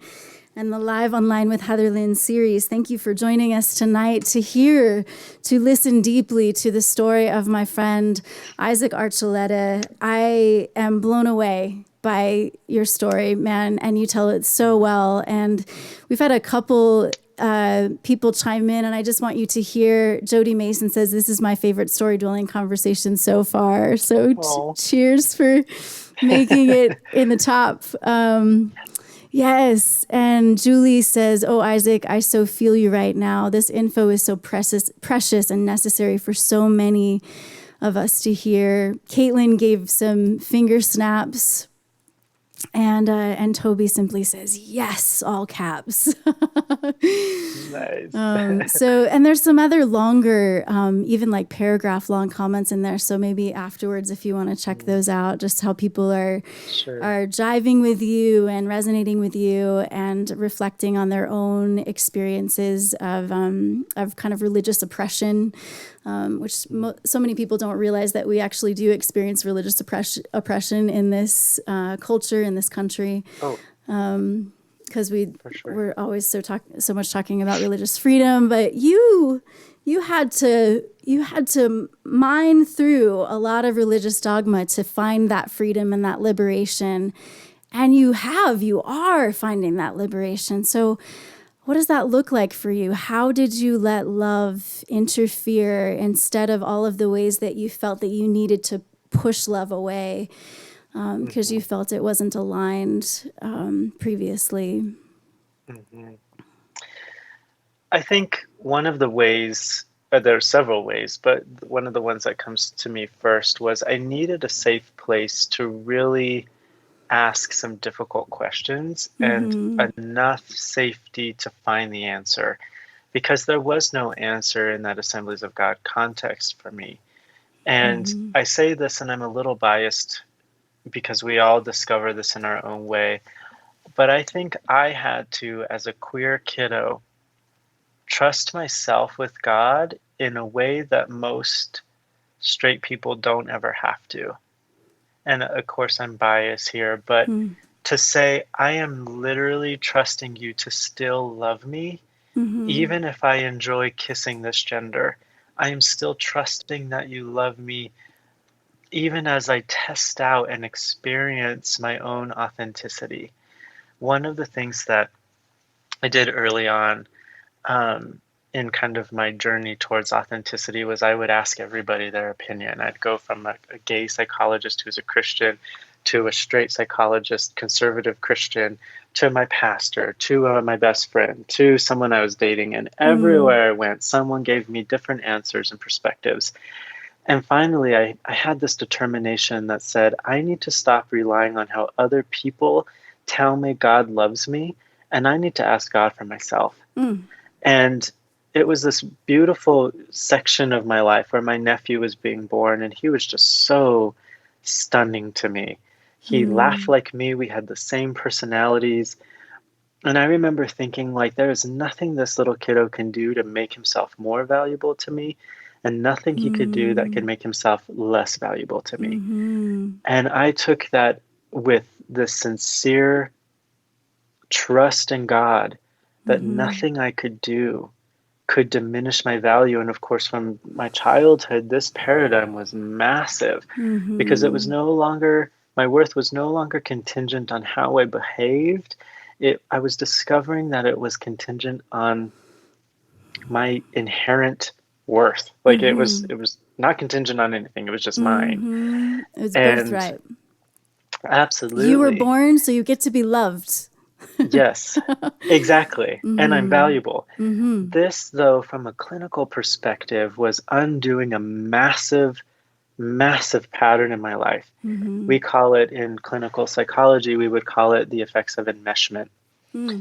Speaker 1: and the Live Online with Heatherlyn series. Thank you for joining us tonight to listen deeply to the story of my friend, Isaac Archuleta. I am blown away by your story, man, and you tell it so well. And we've had a couple people chime in, and I just want you to hear. Jody Mason says, this is my favorite Storydwelling conversation so far. So cheers for making it in the top. Yes. And Julie says, oh, Isaac, I so feel you right now. This info is so precious and necessary for so many of us to hear. Caitlin gave some finger snaps. And Toby simply says, yes, all caps.
Speaker 2: Nice.
Speaker 1: And there's some other longer, even like paragraph long comments in there. So maybe afterwards, if you want to check those out, just how people are jiving with you and resonating with you and reflecting on their own experiences of kind of religious oppression. Which so many people don't realize that we actually do experience religious oppression in this culture, in this country. Because we're always so much talking about religious freedom, but you had to mine through a lot of religious dogma to find that freedom and that liberation, and you are finding that liberation. So what does that look like for you? How did you let love interfere instead of all of the ways that you felt that you needed to push love away because you felt it wasn't aligned previously?
Speaker 2: I think one of the ways, there are several ways, but one of the ones that comes to me first was I needed a safe place to really ask some difficult questions and enough safety to find the answer, because there was no answer in that Assemblies of God context for me. And I say this, and I'm a little biased because we all discover this in our own way, but I think I had to, as a queer kiddo, trust myself with God in a way that most straight people don't ever have to. And of course, I'm biased here, but to say, I am literally trusting you to still love me, even if I enjoy kissing this gender, I am still trusting that you love me, even as I test out and experience my own authenticity. One of the things that I did early on, in kind of my journey towards authenticity, was I would ask everybody their opinion. I'd go from a gay psychologist who's a Christian to a straight psychologist, conservative Christian, to my pastor, to my best friend, to someone I was dating. And everywhere I went, someone gave me different answers and perspectives. And finally, I had this determination that said, I need to stop relying on how other people tell me God loves me, and I need to ask God for myself. And it was this beautiful section of my life where my nephew was being born, and he was just so stunning to me. He laughed like me. We had the same personalities. And I remember thinking, like, there is nothing this little kiddo can do to make himself more valuable to me, and nothing he could do that could make himself less valuable to me. And I took that with the sincere trust in God that nothing I could do could diminish my value. And of course, from my childhood, this paradigm was massive, because it was no longer, my worth was no longer contingent on how I behaved. I was discovering that it was contingent on my inherent worth. Like it was not contingent on anything. It was just mine.
Speaker 1: It was
Speaker 2: And
Speaker 1: birthright.
Speaker 2: absolutely.
Speaker 1: You were born, so you get to be loved.
Speaker 2: Yes, exactly. And I'm valuable. This, though, from a clinical perspective, was undoing a massive, massive pattern in my life. We call it, in clinical psychology, we would call it the effects of enmeshment.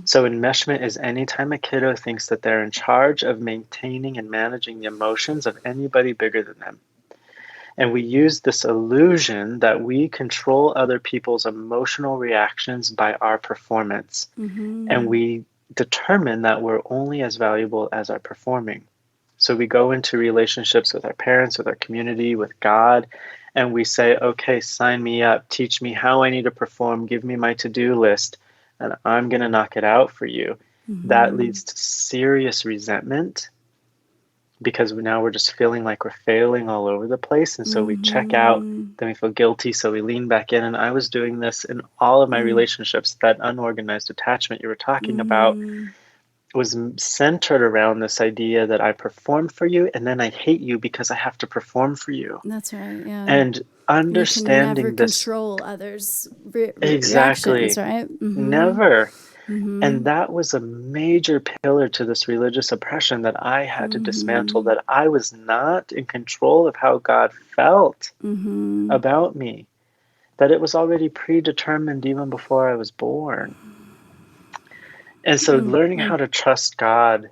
Speaker 2: So enmeshment is anytime a kiddo thinks that they're in charge of maintaining and managing the emotions of anybody bigger than them. And we use this illusion that we control other people's emotional reactions by our performance. And we determine that we're only as valuable as our performing. So we go into relationships with our parents, with our community, with God, and we say, okay, sign me up, teach me how I need to perform, give me my to-do list, and I'm going to knock it out for you. That leads to serious resentment, because now we're just feeling like we're failing all over the place. And so we check out, then we feel guilty, so we lean back in. And I was doing this in all of my relationships. That unorganized attachment you were talking about was centered around this idea that I perform for you, and then I hate you because I have to perform for you.
Speaker 1: That's right, yeah.
Speaker 2: And understanding
Speaker 1: you can never
Speaker 2: this.
Speaker 1: control others'
Speaker 2: Exactly.
Speaker 1: reactions, right?
Speaker 2: Never. And that was a major pillar to this religious oppression that I had to dismantle, that I was not in control of how God felt about me, that it was already predetermined even before I was born. And so learning how to trust God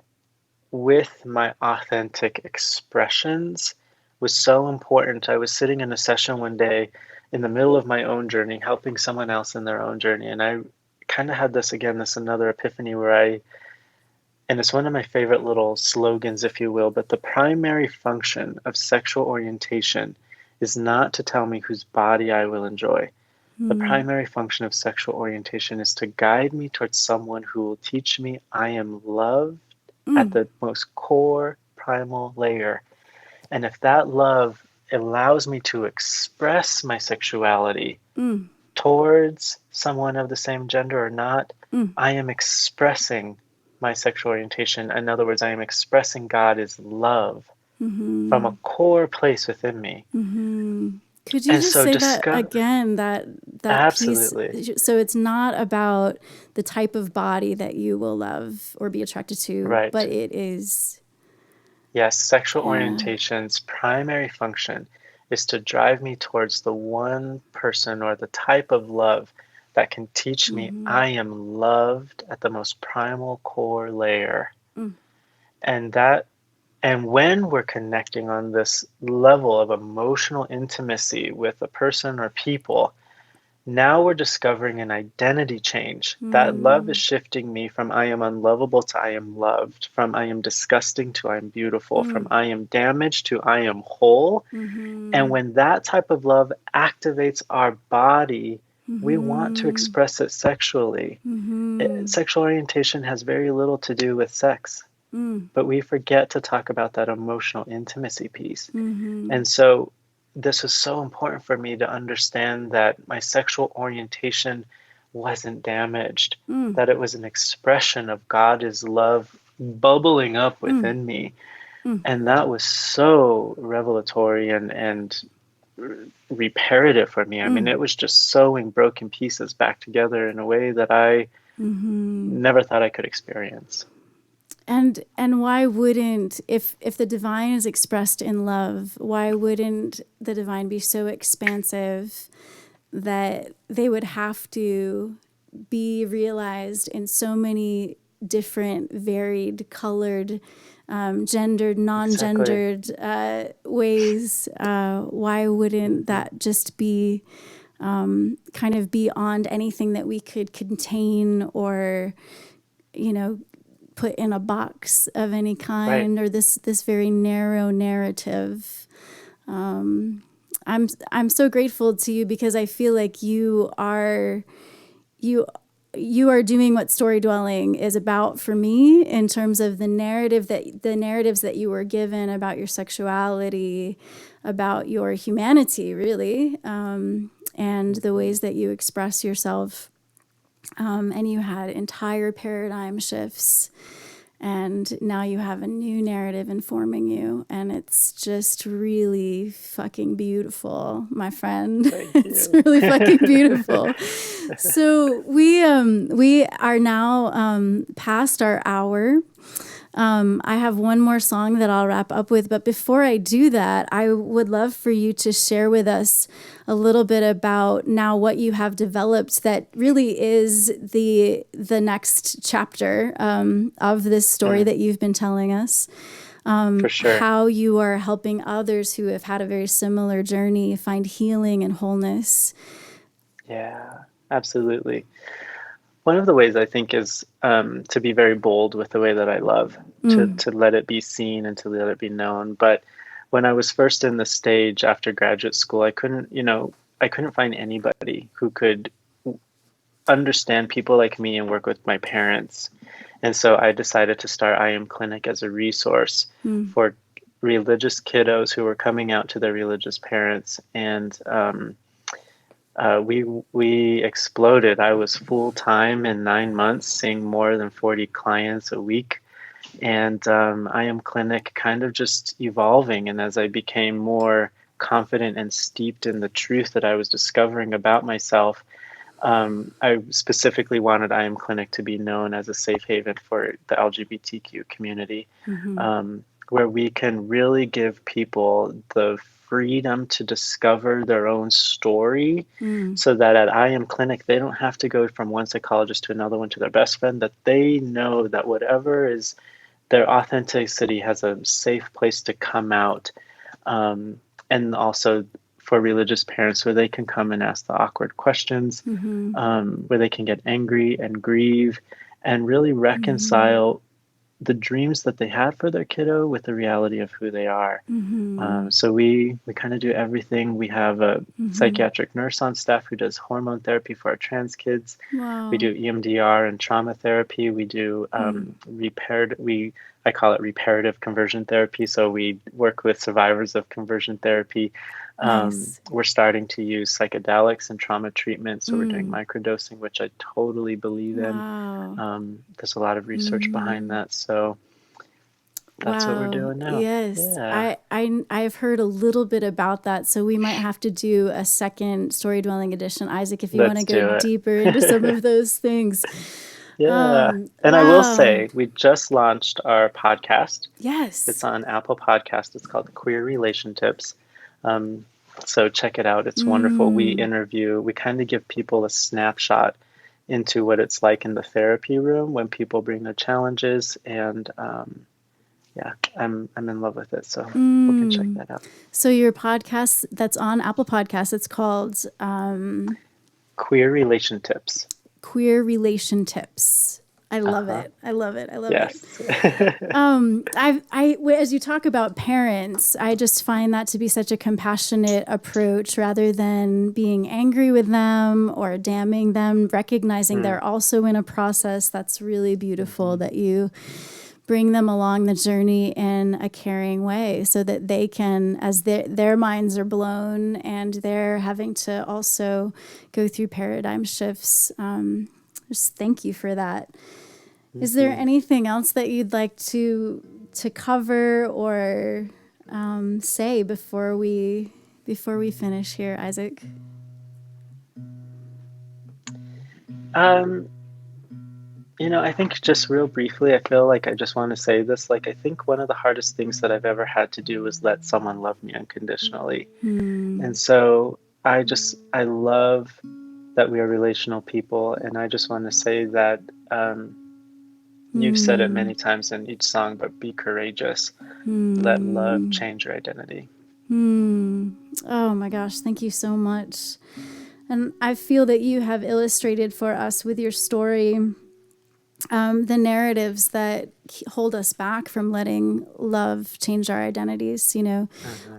Speaker 2: with my authentic expressions was so important. I was sitting in a session one day in the middle of my own journey, helping someone else in their own journey. And I kind of had this another epiphany where and it's one of my favorite little slogans, if you will, but the primary function of sexual orientation is not to tell me whose body I will enjoy. The primary function of sexual orientation is to guide me towards someone who will teach me I am loved at the most core primal layer. And if that love allows me to express my sexuality towards someone of the same gender or not, I am expressing my sexual orientation. In other words, I am expressing God as love from a core place within me.
Speaker 1: Could you
Speaker 2: And
Speaker 1: just
Speaker 2: so
Speaker 1: say that again, that piece?
Speaker 2: absolutely,
Speaker 1: So it's not about the type of body that you will love or be attracted to,
Speaker 2: right.
Speaker 1: but it is,
Speaker 2: Yes, sexual
Speaker 1: yeah.
Speaker 2: orientation's primary function is to drive me towards the one person or the type of love that can teach me I am loved at the most primal core layer. And that and when we're connecting on this level of emotional intimacy with a person or people, now we're discovering an identity change. That love is shifting me from I am unlovable to I am loved, from I am disgusting to I am beautiful, from I am damaged to I am whole. And when that type of love activates our body, we want to express it sexually. Sexual orientation has very little to do with sex, but we forget to talk about that emotional intimacy piece. And so this was so important for me to understand that my sexual orientation wasn't damaged, that it was an expression of God's love bubbling up within me. And that was so revelatory and reparative for me. I mean, it was just sewing broken pieces back together in a way that I never thought I could experience.
Speaker 1: And why wouldn't, if the divine is expressed in love, why wouldn't the divine be so expansive that they would have to be realized in so many different, varied, colored, gendered,
Speaker 2: Exactly.
Speaker 1: non-gendered ways? Why wouldn't that just be kind of beyond anything that we could contain or, put in a box of any
Speaker 2: Right.
Speaker 1: kind, or this very narrow narrative? I'm so grateful to you because I feel like you are doing what story dwelling is about for me in terms of the narratives that you were given about your sexuality, about your humanity, really, and the ways that you express yourself. And you had entire paradigm shifts. And now you have a new narrative informing you. And it's just really fucking beautiful, my friend.
Speaker 2: Thank
Speaker 1: It's
Speaker 2: you.
Speaker 1: really fucking beautiful. So we are now past our hour. I have one more song that I'll wrap up with, but before I do that, I would love for you to share with us a little bit about now what you have developed that really is the next chapter of this story that you've been telling us.
Speaker 2: For sure.
Speaker 1: How you are helping others who have had a very similar journey find healing and wholeness.
Speaker 2: Yeah, absolutely. One of the ways I think is to be very bold with the way that I love, to let it be seen and to let it be known. But when I was first in the stage after graduate school, I couldn't find anybody who could understand people like me and work with my parents. And so I decided to start I Am Clinic as a resource for religious kiddos who were coming out to their religious parents. And we exploded. I was full time in 9 months, seeing more than 40 clients a week, and I Am Clinic kind of just evolving. And as I became more confident and steeped in the truth that I was discovering about myself, I specifically wanted I Am Clinic to be known as a safe haven for the LGBTQ community, where we can really give people the freedom to discover their own story, so that at I Am Clinic, they don't have to go from one psychologist to another one to their best friend, that they know that whatever is their authenticity has a safe place to come out. And also for religious parents where they can come and ask the awkward questions, where they can get angry and grieve and really reconcile the dreams that they had for their kiddo with the reality of who they are. So we kind of do everything. We have a psychiatric nurse on staff who does hormone therapy for our trans kids.
Speaker 1: Wow.
Speaker 2: We do EMDR and trauma therapy. We do I call it reparative conversion therapy. So we work with survivors of conversion therapy.
Speaker 1: Nice.
Speaker 2: We're starting to use psychedelics and trauma treatment. So we're doing microdosing, which I totally believe in.
Speaker 1: Wow.
Speaker 2: There's a lot of research behind that. So that's what we're
Speaker 1: Wow.
Speaker 2: doing now.
Speaker 1: Yes.
Speaker 2: Yeah.
Speaker 1: I've heard a little bit about that, so we might have to do a second Story Dwelling edition, Isaac, if you want to
Speaker 2: Let's
Speaker 1: go
Speaker 2: do
Speaker 1: deeper into some
Speaker 2: it.
Speaker 1: of those things.
Speaker 2: Yeah. And I will
Speaker 1: Wow.
Speaker 2: say, we just launched our podcast. It's
Speaker 1: Yes.
Speaker 2: on Apple Podcast. It's called Queer Relation Tips. Um, so check it out. It's wonderful. We kind of give people a snapshot into what it's like in the therapy room when people bring their challenges. And yeah, I'm in love with it. So people can check that out.
Speaker 1: So your podcast that's on Apple Podcasts, it's called
Speaker 2: Queer Relation Tips.
Speaker 1: Queer Relation Tips. I love it. I love it. I love it.
Speaker 2: Yes.
Speaker 1: As you talk about parents, I just find that to be such a compassionate approach rather than being angry with them or damning them, recognizing they're also in a process. That's really beautiful that you bring them along the journey in a caring way so that they can, as their minds are blown and they're having to also go through paradigm shifts. Just thank you for that. Is there anything else that you'd like to cover or say before we finish here, Isaac?
Speaker 2: I think just real briefly, I feel like I just want to say this. Like, I think one of the hardest things that I've ever had to do was let someone love me unconditionally. And so I love that we are relational people. And I just want to say that you've said it many times in each song, but be courageous. Let love change your identity.
Speaker 1: Oh my gosh, thank you so much. And I feel that you have illustrated for us with your story the narratives that hold us back from letting love change our identities.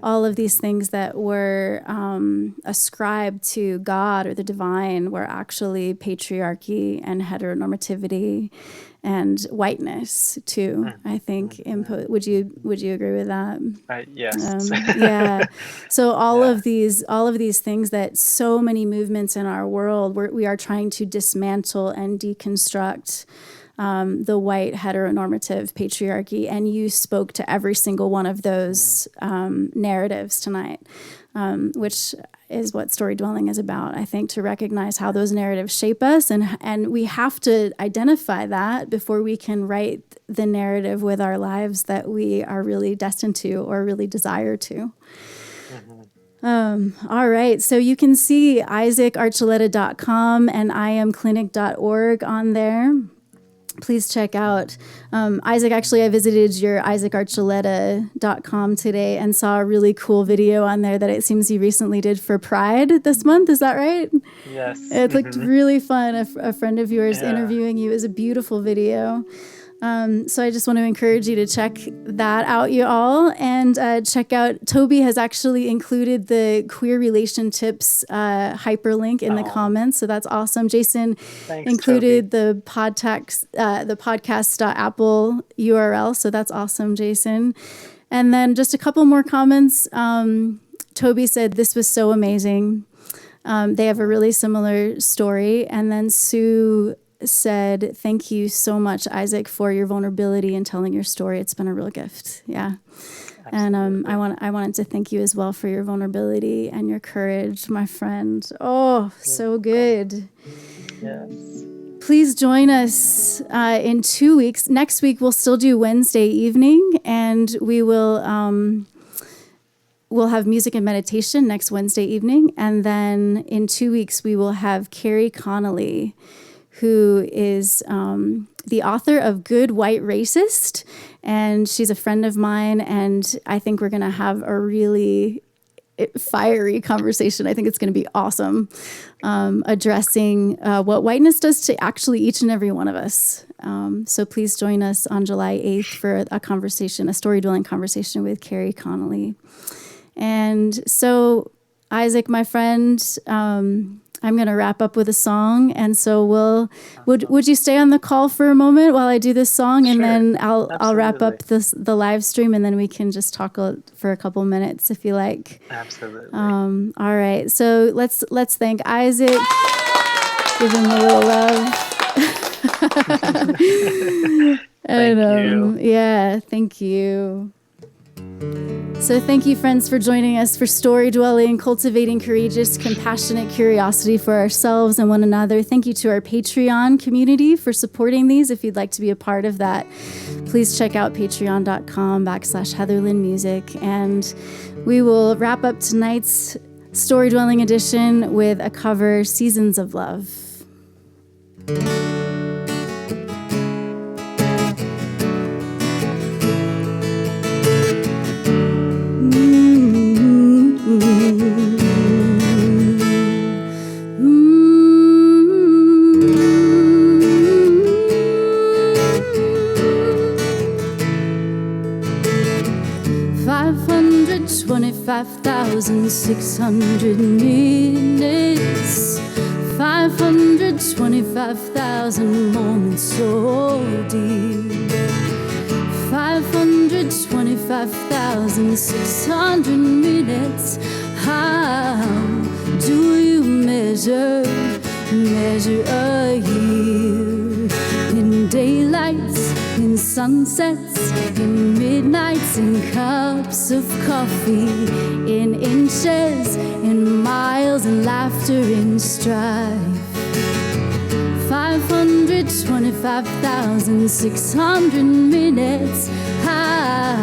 Speaker 1: All of these things that were ascribed to God or the divine were actually patriarchy and heteronormativity and whiteness too. I think would you agree with that?
Speaker 2: Yes.
Speaker 1: Yeah. So all of these things that so many movements in our world we are trying to dismantle and deconstruct the white heteronormative patriarchy, and you spoke to every single one of those narratives tonight, which is what story dwelling is about. I think to recognize how those narratives shape us, and we have to identify that before we can write the narrative with our lives that we are really destined to or really desire to. All right, so you can see isaacarchuleta.com and iamclinic.org on there. Please check out. Isaac, actually, I visited your isaacarchuleta.com today and saw a really cool video on there that it seems you recently did for Pride this month. Is that right?
Speaker 2: Yes.
Speaker 1: It looked really fun. A friend of yours interviewing you. It was a beautiful video. So I just want to encourage you to check that out, you all, and check out, Toby has actually included the queer relation tips hyperlink in the comments, so that's awesome. Jason included the podcast.apple URL, so that's awesome, Jason. And then just a couple more comments. Toby said, this was so amazing. They have a really similar story. And then Sue said, thank you so much, Isaac, for your vulnerability and telling your story. It's been a real gift. Yeah. Absolutely. And I wanted to thank you as well for your vulnerability and your courage, my friend. Oh, so good.
Speaker 2: Yes.
Speaker 1: Please join us in 2 weeks. Next week, we'll still do Wednesday evening, and we will we'll have music and meditation next Wednesday evening. And then in 2 weeks, we will have Carrie Connolly, who is the author of Good White Racist, and she's a friend of mine, and I think we're going to have a really fiery conversation. I think it's going to be awesome, addressing what whiteness does to actually each and every one of us. So please join us on July 8th for a conversation, a story dwelling conversation with Carrie Connolly. And so, Isaac, my friend, I'm going to wrap up with a song, and so would you stay on the call for a moment while I do this song, and then I'll wrap up the live stream, and then we can just talk for a couple minutes if you like.
Speaker 2: Absolutely.
Speaker 1: All right, so let's thank Isaac. Give him a little love.
Speaker 2: Thank you.
Speaker 1: Yeah, thank you. So thank you, friends, for joining us for Storydwelling, cultivating courageous, compassionate curiosity for ourselves and one another. Thank you to our Patreon community for supporting these. If you'd like to be a part of that, please check out patreon.com/Heatherlyn Music. And we will wrap up tonight's Storydwelling edition with a cover, Seasons of Love. 525,600 minutes, 525,000 moments so deep, 525,600 minutes. How do you measure a year? In daylights, in sunsets, in midnights, in cups of coffee, in inches, in miles, in laughter, in strife. 525,600 minutes. How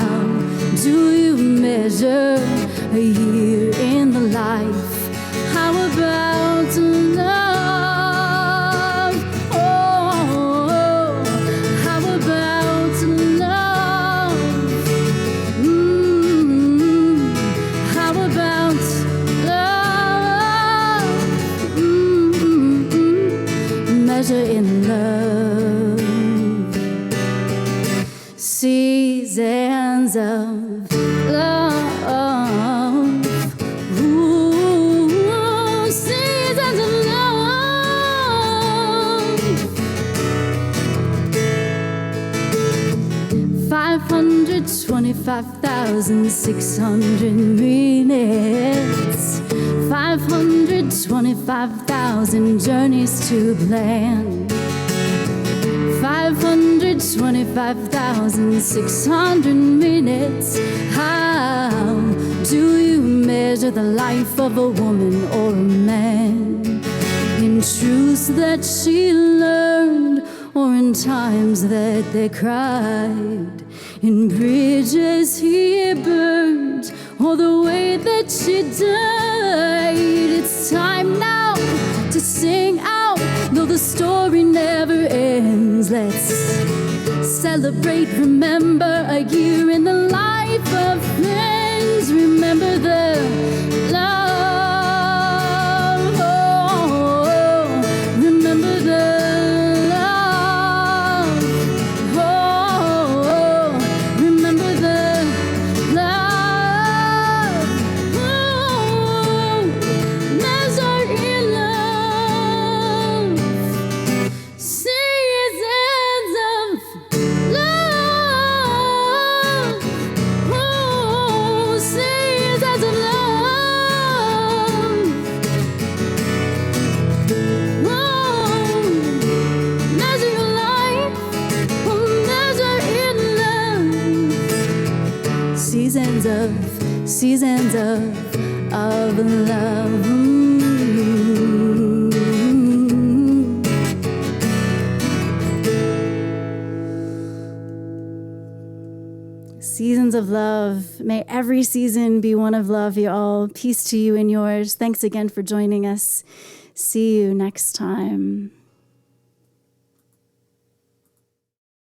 Speaker 1: do you measure a year in the life? How about love? Oh, how about love? How about love? Measure in love. Seasons of love. Ooh, seasons of love. 525,600 minutes. 525,000 journeys to plan. 525,600 minutes. How do you measure the life of a woman or a man? In truths that she learned, or in times that they cried, in bridges he burned, or the way that she died. It's time now to sing out, though the story never ends. Let's celebrate, remember a year in the life of friends. Remember the love. Oh, remember the love. Oh, remember the love. Oh, measure in love. Seasons of love. Oh, seasons of love. Oh, measure your life. Oh, measure in love. Seasons of love. Seasons of love. May every season be one of love, y'all. Peace to you and yours. Thanks again for joining us. See you next time.